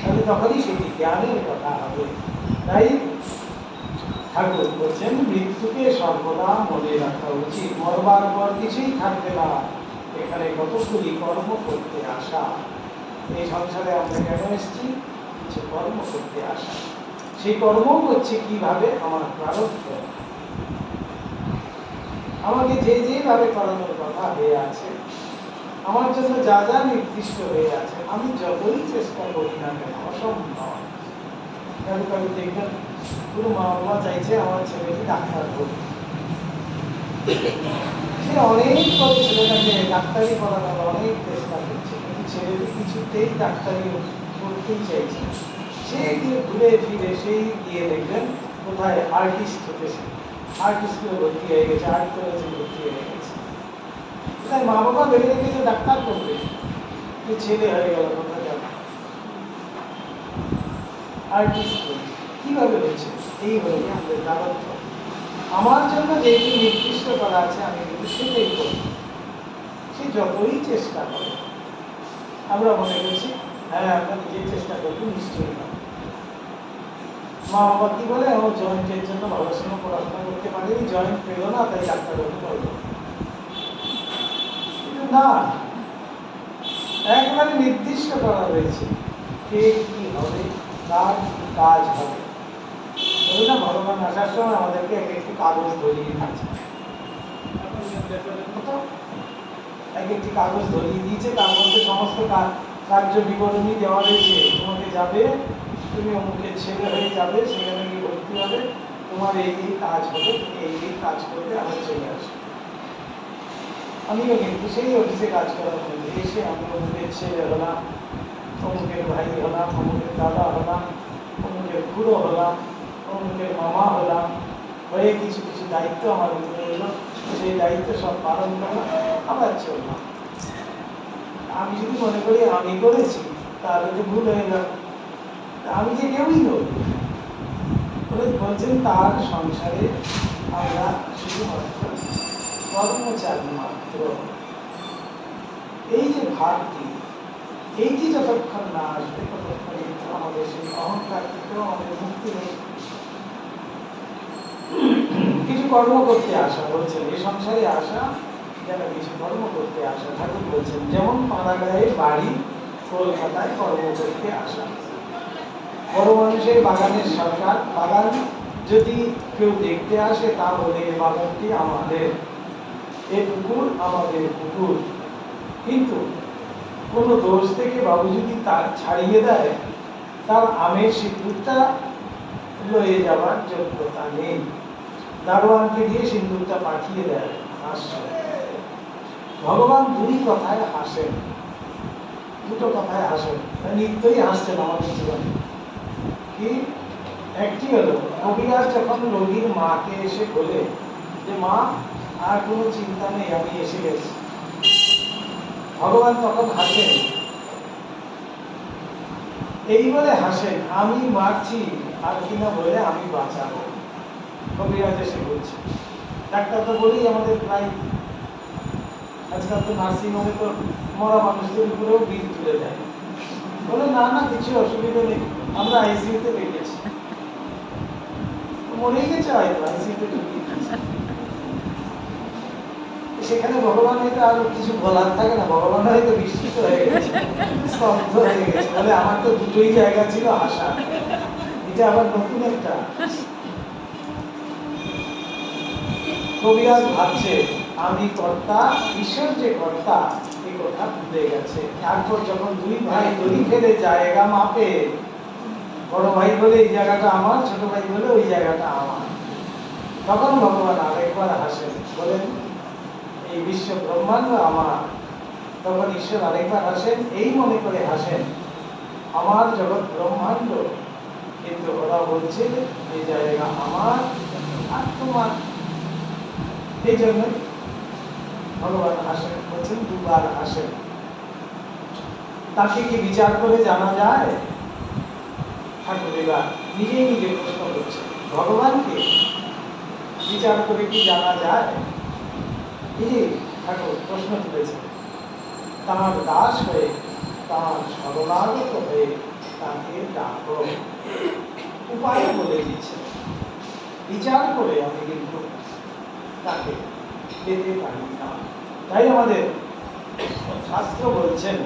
তাহলে তখনই সেটি জ্ঞানের কথা হবে। তাই ঠাকুর বলছেন, মৃত্যুকে সর্বদা মনে রাখা উচিত। মরবার পর কিছুই থাকবে না, এখানে কতগুলি কর্ম করতে আসা। এই সংসারে আমরা কেন এসেছি? কিছু কর্ম করতে আসা। সেই কর্ম করছে কিভাবে? আমার প্রারব্ধ আমাকে যে যেভাবে করানোর কথা হয়ে আছে, আমার জন্য যা যা নির্দিষ্ট হয়ে আছে, আমি যতই চেষ্টা করি না কেন অসম্ভব। কারো কারো দেখবেন পুরো মা বাবা চাইছে আমার ছেলেকে ডাক্তার করবে, সে অনেক করে ছেলেটাকে ডাক্তারি করানোর অনেক চেষ্টা করছে, কিন্তু ছেলেটি কিছুতেই ডাক্তারি করতেই চাইছে। সে গিয়ে ঘুরে ফিরে সেই গিয়ে দেখবেন কোথায় আর্টিস্ট হতেছে, আর্টিস্ট করে ভর্তি হয়ে গেছে, আর্ট কলেজে ভর্তি হয়ে গেছে। তাই মা বাবা ভেবে রেখেছে ডাক্তার করবে, ছেলে হয়ে গেল কোথায় যাবে আর্টিস্ট করবে। কিভাবে হচ্ছে? এই হলো আমাদের প্রারব্ধ। আমার জন্য যেটি নির্দিষ্ট করা আছে আমি কিন্তু সেটাই করি, সে যতই চেষ্টা করে। আমরা মনে করছি হ্যাঁ আমরা নিজের চেষ্টা করবো, নিশ্চয়ই না। মা বাবা কি বলে, আমার জয়েন্টের জন্য ভালোভাবে পড়াশোনা করতে পারিনি, জয়েন্ট পেলো না, তাই ডাক্তার হতে পারলো না। একবারে নির্দিষ্ট করা হয়েছে কে কি হবে, তার কাজ হবে। বলি না, ভগবান আসার সময় আমাদেরকে এক একটি কাগজ ধরিয়ে দিয়েছে, এক একটি কাগজ ধরিয়ে দিয়েছে, তার মধ্যে সমস্ত কার্য বিবরণী দেওয়া রয়েছে। তোমাকে যাবে, তুমি অমুকের ছেলে হয়ে যাবে, সেখানে গিয়ে ভর্তি হবে, তোমার এই এই কাজ হবে, তুমি এই এই কাজ করবে, আমার চলে আসবে। আমিও কিন্তু সেই অফিসে কাজ করার মধ্যে এসে আমি অমুকের ছেলে হলাম, অমুকের ভাই হলাম, অমুকের দাদা হলাম, অমুকের খুড়ো হলাম, অমুকের মামা হলাম, হয়ে কিছু কিছু দায়িত্ব আমার উপরে এলো, সেই দায়িত্ব সব পালন করলাম, আবার চললাম। আমি যদি মনে করি আমি করেছি, তাহলে তো ভুল হয়ে গেল, আমি যে কেউই নই। বলছেন তার সংসারে আমরা শুধুমাত্র কর্মচারী মাত্র। এই যে ভাবটি, এইটি যতক্ষণ না আসবে ততক্ষণ কিন্তু আমাদের সেই অহংকার থেকেও আমাদের মুক্তি নেই। কিছু কর্ম করতে আসা বলছেন, এই সংসারে আসা যেন কিছু কর্ম করতে আসা। ঠাকুর বলছেন যেমন পাড়াগাঁয়ের বাড়ি, কলকাতায় কর্ম করতে আসা। বড় মানুষের বাগানের সরকার, বাগান যদি কেউ দেখতে আসে তাহলে এই বাগানটি আমাদের, এ পুকুর আমাদের পুকুর। কিন্তু কোনো দোষ থেকে বাবু যদি তার ছাড়িয়ে দেয়, তার আমের সিঁদুরটা লয়ে যাওয়ার যোগ্যতা নেই। দারোয়ানকে দিয়ে সিঁদুরটা পাঠিয়ে দেয়, হাসে। ভগবান দুই কথায় হাসেন, দুটো কথায় হাসেন, নিত্যই হাসছেন আমাদের জীবনে। কি একটি হলো, কবিরাজ যখন রোগীর মাকে এসে বলে যে মা আর কোনো চিন্তা নেই, আমি এসে গেছি, ভগবান তখন হাসেন। এই বলে হাসেন, আমি মারছি আর কিনা বলে আমি বাঁচাবো। কবিরাজ এসে বলছে, ডাক্তার তো বলেই আমাদের প্রায় আজকাল তো নার্সিং হোমে তো মরা মানুষদের উপরেও বিল তুলে দেয়, বলে না না কিছু অসুবিধা নেই, আমরা আইসিইউতে রেখেছি। মরেই গেছে হয়তো, আইসিইউতে ঢুকিয়ে দিয়েছে। সেখানে ভগবান হয়তো আর কিছু বলার থাকে না, ভগবান হয়তো বিস্মিত হয়ে গেছে, স্তব্ধ হয়ে গেছে, বলে আমার তো দুটোই জায়গা ছিল আশা, এটা আবার নতুন একটা। কবিরাজ ভাবছে আমি কর্তা, ঈশ্বর যে কর্তা এই কথা ভুলে গেছে। তারপর যখন দুই ভাই দড়ি ফেলে জায়গা মাপে, বড় ভাই বলে এই জায়গাটা আমার, ছোট ভাই বলে ওই জায়গাটা আমার, তখন ভগবান আরেকবার হাসেন, বলেন এই বিশ্ব ব্রহ্মাণ্ড আমার। তখন ঈশ্বর আরেকবার হাসেন, এই মনে করে হাসেন আমার জগৎ ব্রহ্মাণ্ড, কিন্তু ওরা বলছে এই জায়গা আমার আর তোমার। এই জন্য ভগবান হাসেন, বলছেন দুবার হাসেন। তাকে কি বিচার করে জানা যায়? ঠাকুর এবার নিজেই নিজে প্রশ্ন করছে, ভগবানকে বিচার করে কি জানা যায়? ঠাকুর প্রশ্ন তুলেছে, তার দাস হয়ে, তার শরণাগত হয়ে তাকে ডাকো। উপায় বলে দিচ্ছে, বিচার করে আমি কিন্তু তাকে পেতে পারি না। তাই আমাদের শাস্ত্র বলছেন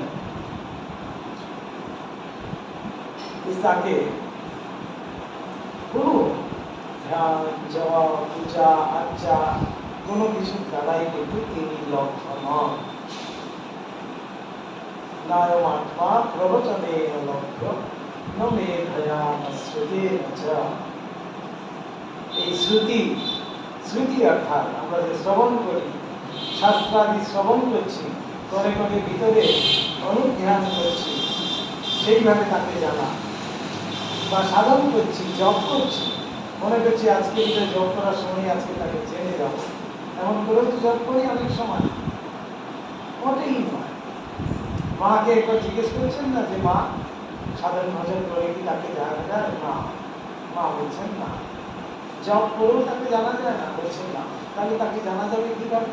তাকে কোনো ধ্যান, জপ, পূজা, আর্চা কোনো কিছু দ্বারাই কিন্তু তিনি লক্ষ্য নন। নায়মাত্মা প্রবচনেন লক্ষ্য ন মেধয়া শ্রুতেন চ। এই শ্রুতি, শ্রুতি অর্থাৎ আমরা যে শ্রবণ করি, শাস্ত্রাদি শ্রবণ করছি, করে করে ভিতরে অনুধ্যান করছি, সেইভাবে তাকে জানা, বা সাধন করছি, জপ করছি, মনে করছি আজকে ভিতরে জপ করার সময় আজকে তাকে জেনে যাবো, এমন করেও তো জপ করি অনেক সময়, মোটেই নয়। মাকে একবার জিজ্ঞেস করেছেন না যে মা সাধন ভজন করে কি তাকে জানা যায়? না, মা বলছেন না। জপ করেও তাকে জানা যায় না? বলছেন না। তাহলে তাকে জানা যাবে কিভাবে?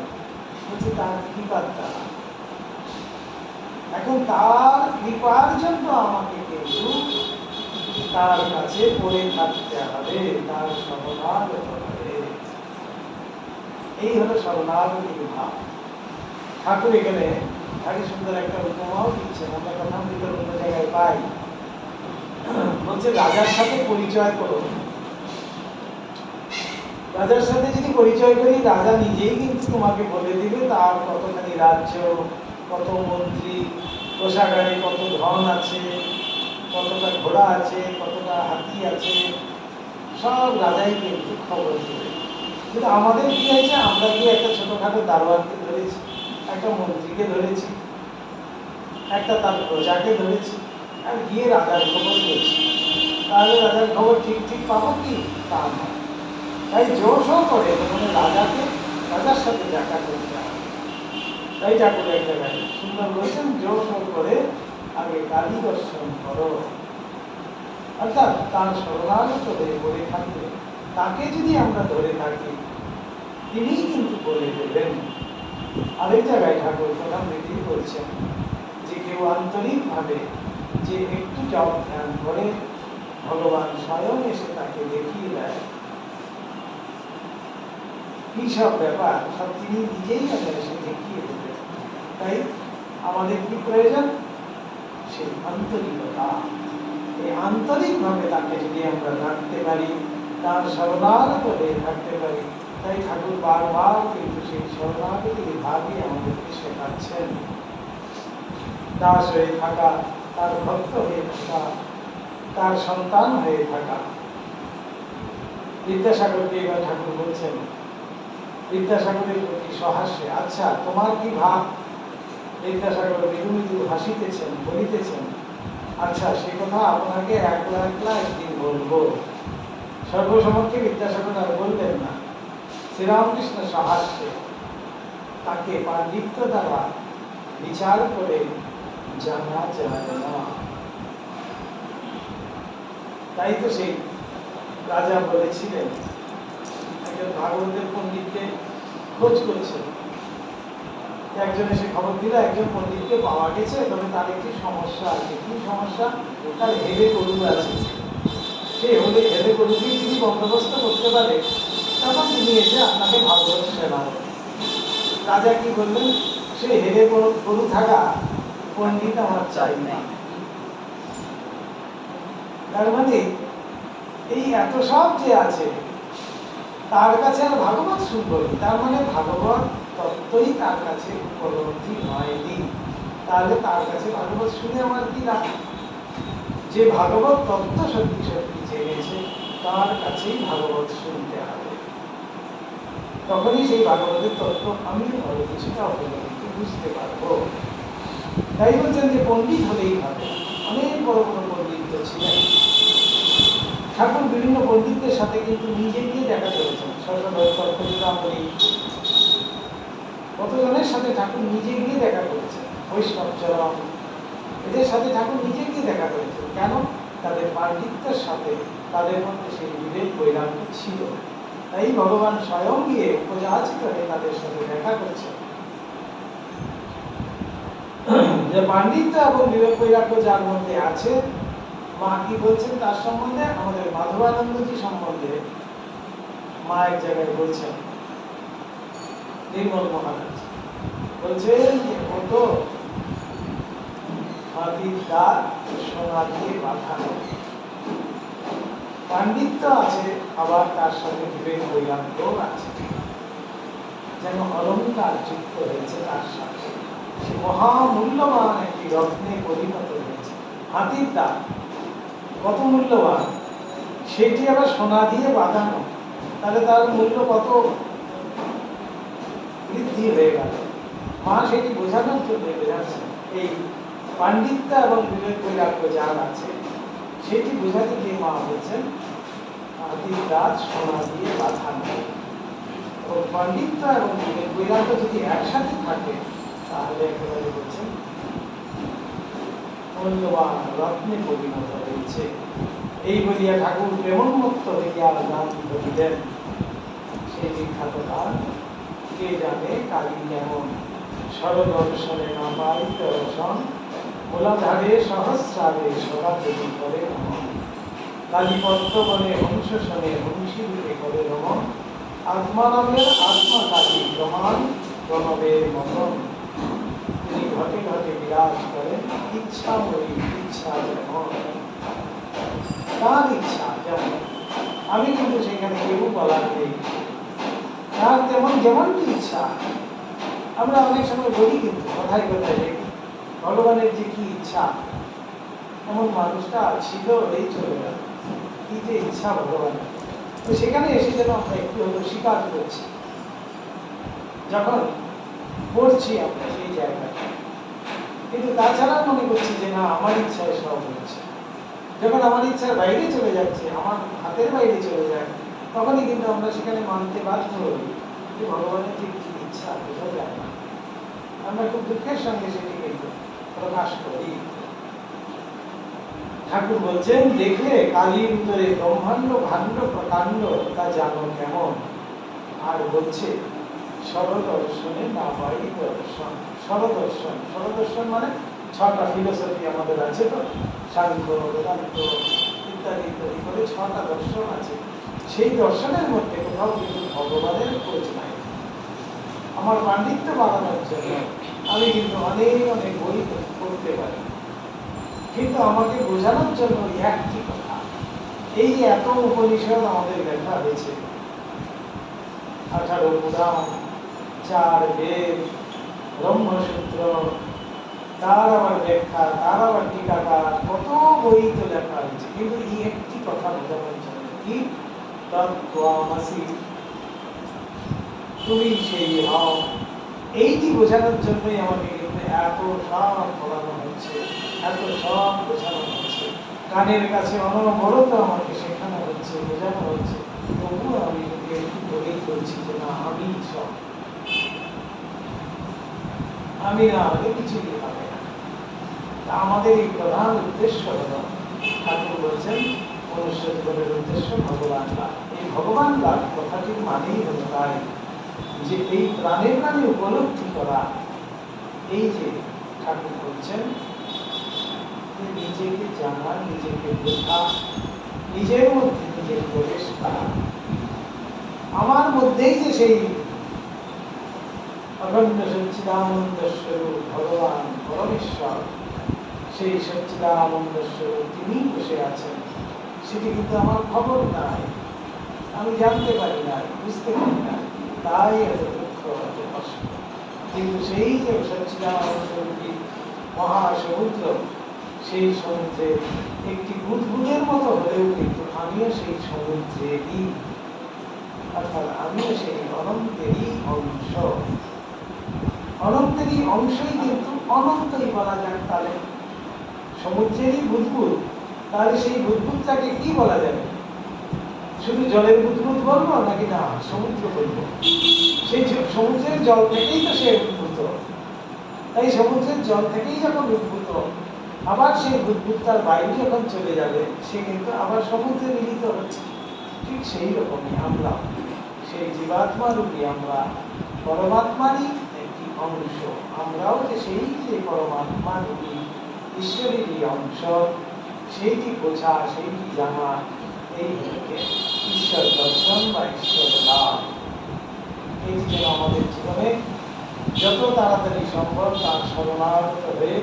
বলছে তার কৃপার দ্বারা। এখন তার কৃপার জন্য আমাকে কিন্তু তার কাছে পড়ে থাকতে হবে, তার শরণাগত হবে। এই হলো শরণাগতি ভাব। ঠাকুর এখানে ভারী সুন্দর একটা উপমাও দিচ্ছেন, আমরা কথামৃত অন্য জায়গায় পাই। বলছে রাজার সাথে পরিচয় করো। রাজার সাথে যদি পরিচয় করি, রাজা নিজেই কিন্তু তোমাকে বলে দিবে তার কতখানি রাজ্য, কত মন্ত্রী, কোষাগারে কত ধন আছে, কতটা ঘোড়া আছে, কতটা হাতি আছে, সব রাজাই কিন্তু খবর দেবে। কিন্তু আমাদের কি হয়েছে, আমরা কি একটা ছোটখাটো দারোয়ানকে ধরেছি, একটা মন্ত্রীকে ধরেছি, একটা তার প্রজাকে ধরেছি, আর গিয়ে রাজার খবর বলছি। তাহলে রাজার খবর ঠিক ঠিক পাবো কি? তা নয়। তাই জোরসও করে মানে রাজার সাথে দেখা করতে হবে। তাই ঠাকুর এক জায়গায় সুন্দর বলেছেন, জোরসও করে আগে কালী দর্শন করো। অর্থাৎ তার শরণাগত হয়ে পড়ে থাকবে, তাকে যদি আমরা ধরে থাকি তিনিই কিন্তু বলে দেবেন। আরেক জায়গায় ঠাকুর প্রধানমন্ত্রী বলছেন যে কেউ আন্তরিকভাবে যে একটু জপ ধ্যান করে ভগবান স্বয়ং এসে তাকে দেখিয়ে দেয় কি সব ব্যাপার, সব তিনি নিজেই আমাদের এসে দেখিয়ে দেবেন। তাই আমাদের কি প্রয়োজন? সেই আন্তরিকতা। এই আন্তরিকভাবে তাকে যদি আমরা রাখতে পারি, তার শরণাগত হয়ে থাকতে পারি, তাই ঠাকুর বারবার কিন্তু সেই শরণাগতির ভাবই আমাদেরকে শেখাচ্ছেন। দাস হয়ে থাকা, তার ভক্ত হয়ে থাকা, তার সন্তান হয়ে থাকা। বিদ্যাসাগরকে এবার ঠাকুর বলছেন, বিদ্যাসাগরের প্রতি সহাস্যে, আচ্ছা তোমার কি ভাব? বিদ্যাসাগর মৃদু মৃদু হাসিতেছেন, বলিতেছেন, আচ্ছা সে কথা আপনাকে একলা একলা একদিন বলবো। সর্বসমক্ষে বিদ্যাসাগর আর বললেন না। শ্রীরামকৃষ্ণ সহাস্যে তাকে পাণ্ডিত্য দ্বারা বিচার করে জানা যায় না। তাই তো সেই রাজা বলেছিলেন, একজন ভাগবতের পণ্ডিতকে খোঁজ করছেন, একজন এসে খবর দিল একজন পণ্ডিতকে পাওয়া গেছে, তবে তার একটি সমস্যা আছে। কি সমস্যা? তার হেলে গরু আছে। সে হেলে গরু দিয়ে তিনি বন্দোবস্ত করতে পারে, তখন তিনি এসে আপনাকে ভাগবত শোনাবেন। রাজা কি বললেন? সে হেলে গরু থাকা পণ্ডিত আমার চাই না। তার মানে এই এত সব যে আছে তার কাছে আর ভাগবত শুনবো, তার মানে ভাগবত তত্ত্বই তার কাছে উপলব্ধি হয়নি। তাহলে তার কাছে ভাগবত শুনে আমার কি লাভ? যে ভাগবত তত্ত্ব সত্যি সত্যি জেনেছে তার কাছেই ভাগবত শুনতে হবে, তখনই সেই ভাগবতের তত্ত্ব আমি ভালো কিছুটা উপলব্ধি বুঝতে পারবো। তাই বলছেন যে পণ্ডিত হলেই হবে। অনেক বড় বড় পণ্ডিত ছিলেন। ঠাকুর বিভিন্ন পণ্ডিতদের সাথে কিন্তু নিজে গিয়ে দেখা করেছেন। কতজনের সাথে ঠাকুর নিজে গিয়ে দেখা করেছেন। বৈষ্ণবচরণ, এদের সাথে ঠাকুর নিজে গিয়ে দেখা করেছেন। কেন? তাদের পাণ্ডিত্যের সাথে তাদের মধ্যে সেই বিবেক বৈরাগ্য ছিল। তাই ভগবান স্বয়ং গিয়ে উপযাচিত হয়ে তাদের সাথে দেখা করছেন। যে পাণ্ডিত্য এবং বিবেক বৈরাগ্য যার মধ্যে আছে, মা কি বলছেন তার সম্বন্ধে? আমাদের মাধবানন্দজি সম্বন্ধে মা এক জায়গায় বলছেন, নির্মল মহারাজ বলছেন যে কত হাতির দাঁত সোনা দিয়ে বাঁধানো। পাণ্ডিত্য আছে, আবার তার সাথে বিবেক বৈরাগ্য আছে, যেন অলঙ্কার যুক্ত হয়েছে তার সাথে। সে মহামূল্যবান একটি রত্নে পরিণত হয়েছে। হাতির দাঁত কত মূল্যবান, সেটি আবার সোনা দিয়ে বাঁধানো, তাহলে তার মূল্য কত বৃদ্ধি হয়ে গেল। মা সেটি বোঝানোর জন্য বোঝাচ্ছেন, এই পাণ্ডিত্য এবং বিবেক বৈরাগ্য যার আছে সেটি বোঝাতে গিয়ে মা বলছেন হাতির দাঁত সোনা দিয়ে বাঁধানো। এবং পাণ্ডিত্য এবং বিবেক বৈরাগ্য যদি একসাথে থাকে তাহলে একেবারে বলছেন মূল্যবান রত্নে পরিণত হয়েছে। এই বলিয়া ঠাকুর প্রেমোন্মত্ত হইয়া গান ধরিলেন। সেই বিখ্যাত গান, কে জানে কালী কেমন, সরদর্শনে না পাইত রসন, মূলাধারে সহস্রারে সদা যদি করে রমন। কালী পদ্মবনে হংস শনে হংসী রূপে করে রমন, আত্মানন্দের আত্মা কালী প্রমাণ প্রণবের মতন। তিনি ঘটে ঘটে বিরাজ করেন, ইচ্ছা মরি ইচ্ছা যেমন। তার ইচ্ছা যেমন, আমি কিন্তু সেখানে কেউ বলার নেই, তার তেমন যেমনটি ইচ্ছা। আমরা অনেক সময় বলি কিন্তু কথায় কথায় যে ভগবানের যে কি ইচ্ছা, এমন মানুষটা ছিল, এই চলে গেল, কি যে ইচ্ছা ভগবানের। তো সেখানে এসে যেন আমরা একটু হলো স্বীকার করছি, যখন পড়ছি আমরা সেই জায়গায়, কিন্তু তাছাড়া মনে করছি যে না আমার ইচ্ছায় সব হচ্ছে। যখন আমার ইচ্ছার বাইরে চলে যাচ্ছে, আমার হাতের বাইরে চলে যায়, তখনই কিন্তু আমরা সেখানে মানতে বাধ্য হই যে ভগবানের যে কি ইচ্ছা বোঝা যায় না। আমরা খুব দুঃখের সঙ্গে সেটি কিন্তু প্রকাশ করি। ঠাকুর বলছেন, দেখলে কালীর উত্তরে ব্রহ্মাণ্ড ভাণ্ড প্রকাণ্ড তা জানো কেমন। আর বলছে সরদর্শনে না পাই দর্শন। সরদর্শন, সরদর্শন মানে ছটা ফিলোসফি আমাদের আছে তো, সাংখ্য, বেদান্ত ইত্যাদি ইত্যাদি করে ছটা দর্শন আছে। সেই দর্শনের মধ্যে কোথাও কিন্তু ভগবানের খোঁজ নাই। আমার পাণ্ডিত্য বাড়ানোর জন্য আমি কিন্তু অনেক অনেক বই পড়তে পারি, কিন্তু আমাকে বোঝানোর জন্য একটি কথা, এই যে এত উপনিষদ আমাদের লেখা হয়েছে, 18 পুরাণ, 4 বেদ, ব্রহ্মসূত্র, তার আবার ব্যাখ্যা, তার আবার টিকাকার, কত বই তো লেখা হয়েছে, কিন্তু এই একটি কথা বোঝানোর জন্য, কি তত্ত্বমসি, তুমি সেই হও, এইটি বোঝানোর জন্যই আমাকে কিন্তু এত সব পড়ানো হচ্ছে, এত সব বোঝানো হচ্ছে, কানের কাছে অনবরত আমাকে শেখানো হচ্ছে, বোঝানো হচ্ছে। তবুও আমি কিন্তু একটু বলেই চলছি যে না আমি সব, আমি না হলে কিছুই হবে না। আমাদের এই প্রধান উদ্দেশ্য হলো, ঠাকুর বলছেন মনুষ্য জীবনের উদ্দেশ্য ভগবান লাভ। এই ভগবান লাভ কথাটির মানেই হলো তাই যে এই প্রাণে প্রাণে উপলব্ধি করা, এই যে ঠাকুর বলছেন যে নিজেকে জানা, নিজেকে বোঝা, নিজের মধ্যে নিজের প্রবেশ করা, আমার মধ্যেই যে সেই অখণ্ড সচ্চিদানন্দ স্বরূপ ভগবান পরমেশ্বর, সেই সচ্চিদানন্দ স্বরূপ তিনি বসে আছেন, সেটি কিন্তু আমার খবর নাই, আমি জানতে পারি না, বুঝতে পারি না, তাই এত দুঃখ, এত কষ্ট। কিন্তু সেই যে সচ্চিদানন্দ রূপী মহাসমুদ্র, সেই সমুদ্রে একটি বুদবুদের মতো হলেও কিন্তু আমিও সেই সমুদ্রেরই, অর্থাৎ আমিও সেই অনন্তেরই অংশ। অনন্তেরই অংশই কিন্তু অনন্তই বলা যায়। তাহলে সমুদ্রেরই বুদবুদ, তাহলে সেই বুদবুদটাকে কি বলা যাবে? শুধু জলের বুদবুদ বলবো নাকি না সমুদ্র বলবো? সেই সমুদ্রের জল থেকেই তো সে উদ্ভূত, তাই সমুদ্রের জল থেকেই যখন উদ্ভূত, আবার সেই বুদবুদটার বাইরে যখন চলে যাবে, সে কিন্তু আবার সমুদ্রে মিলিত হচ্ছে। ঠিক সেই রকমই আমরা, সেই জীবাত্মা রূপী আমরা পরমাত্মারই একটি অংশ। আমরাও যে সেই যে পরমাত্মা রূপী ঈশ্বরেরই অংশ, সেইটি বোঝা, সেইটি জানা, এই হচ্ছে ঈশ্বর দর্শন বা ঈশ্বর লাভ। এটি যেন আমাদের জীবনে যত তাড়াতাড়ি সম্ভব তার শরণাগত হয়ে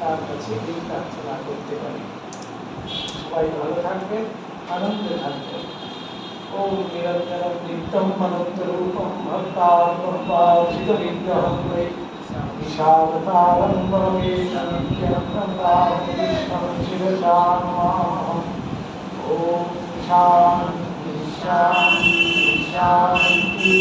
তার কাছে এই প্রার্থনা করতে পারি। সবাই ভালো থাকবেন, আনন্দে থাকবেন। ওম নিরঞ্জনম নিত্যম অনন্তরূপম ভক্তানুভাষিত বিগ্রহং বৈ বিশালকারং পরমেশং নিত্যনন্দাকৃষ্ণং শিরসা নমামহং। ওম শান্তি শান্তি শান্তি।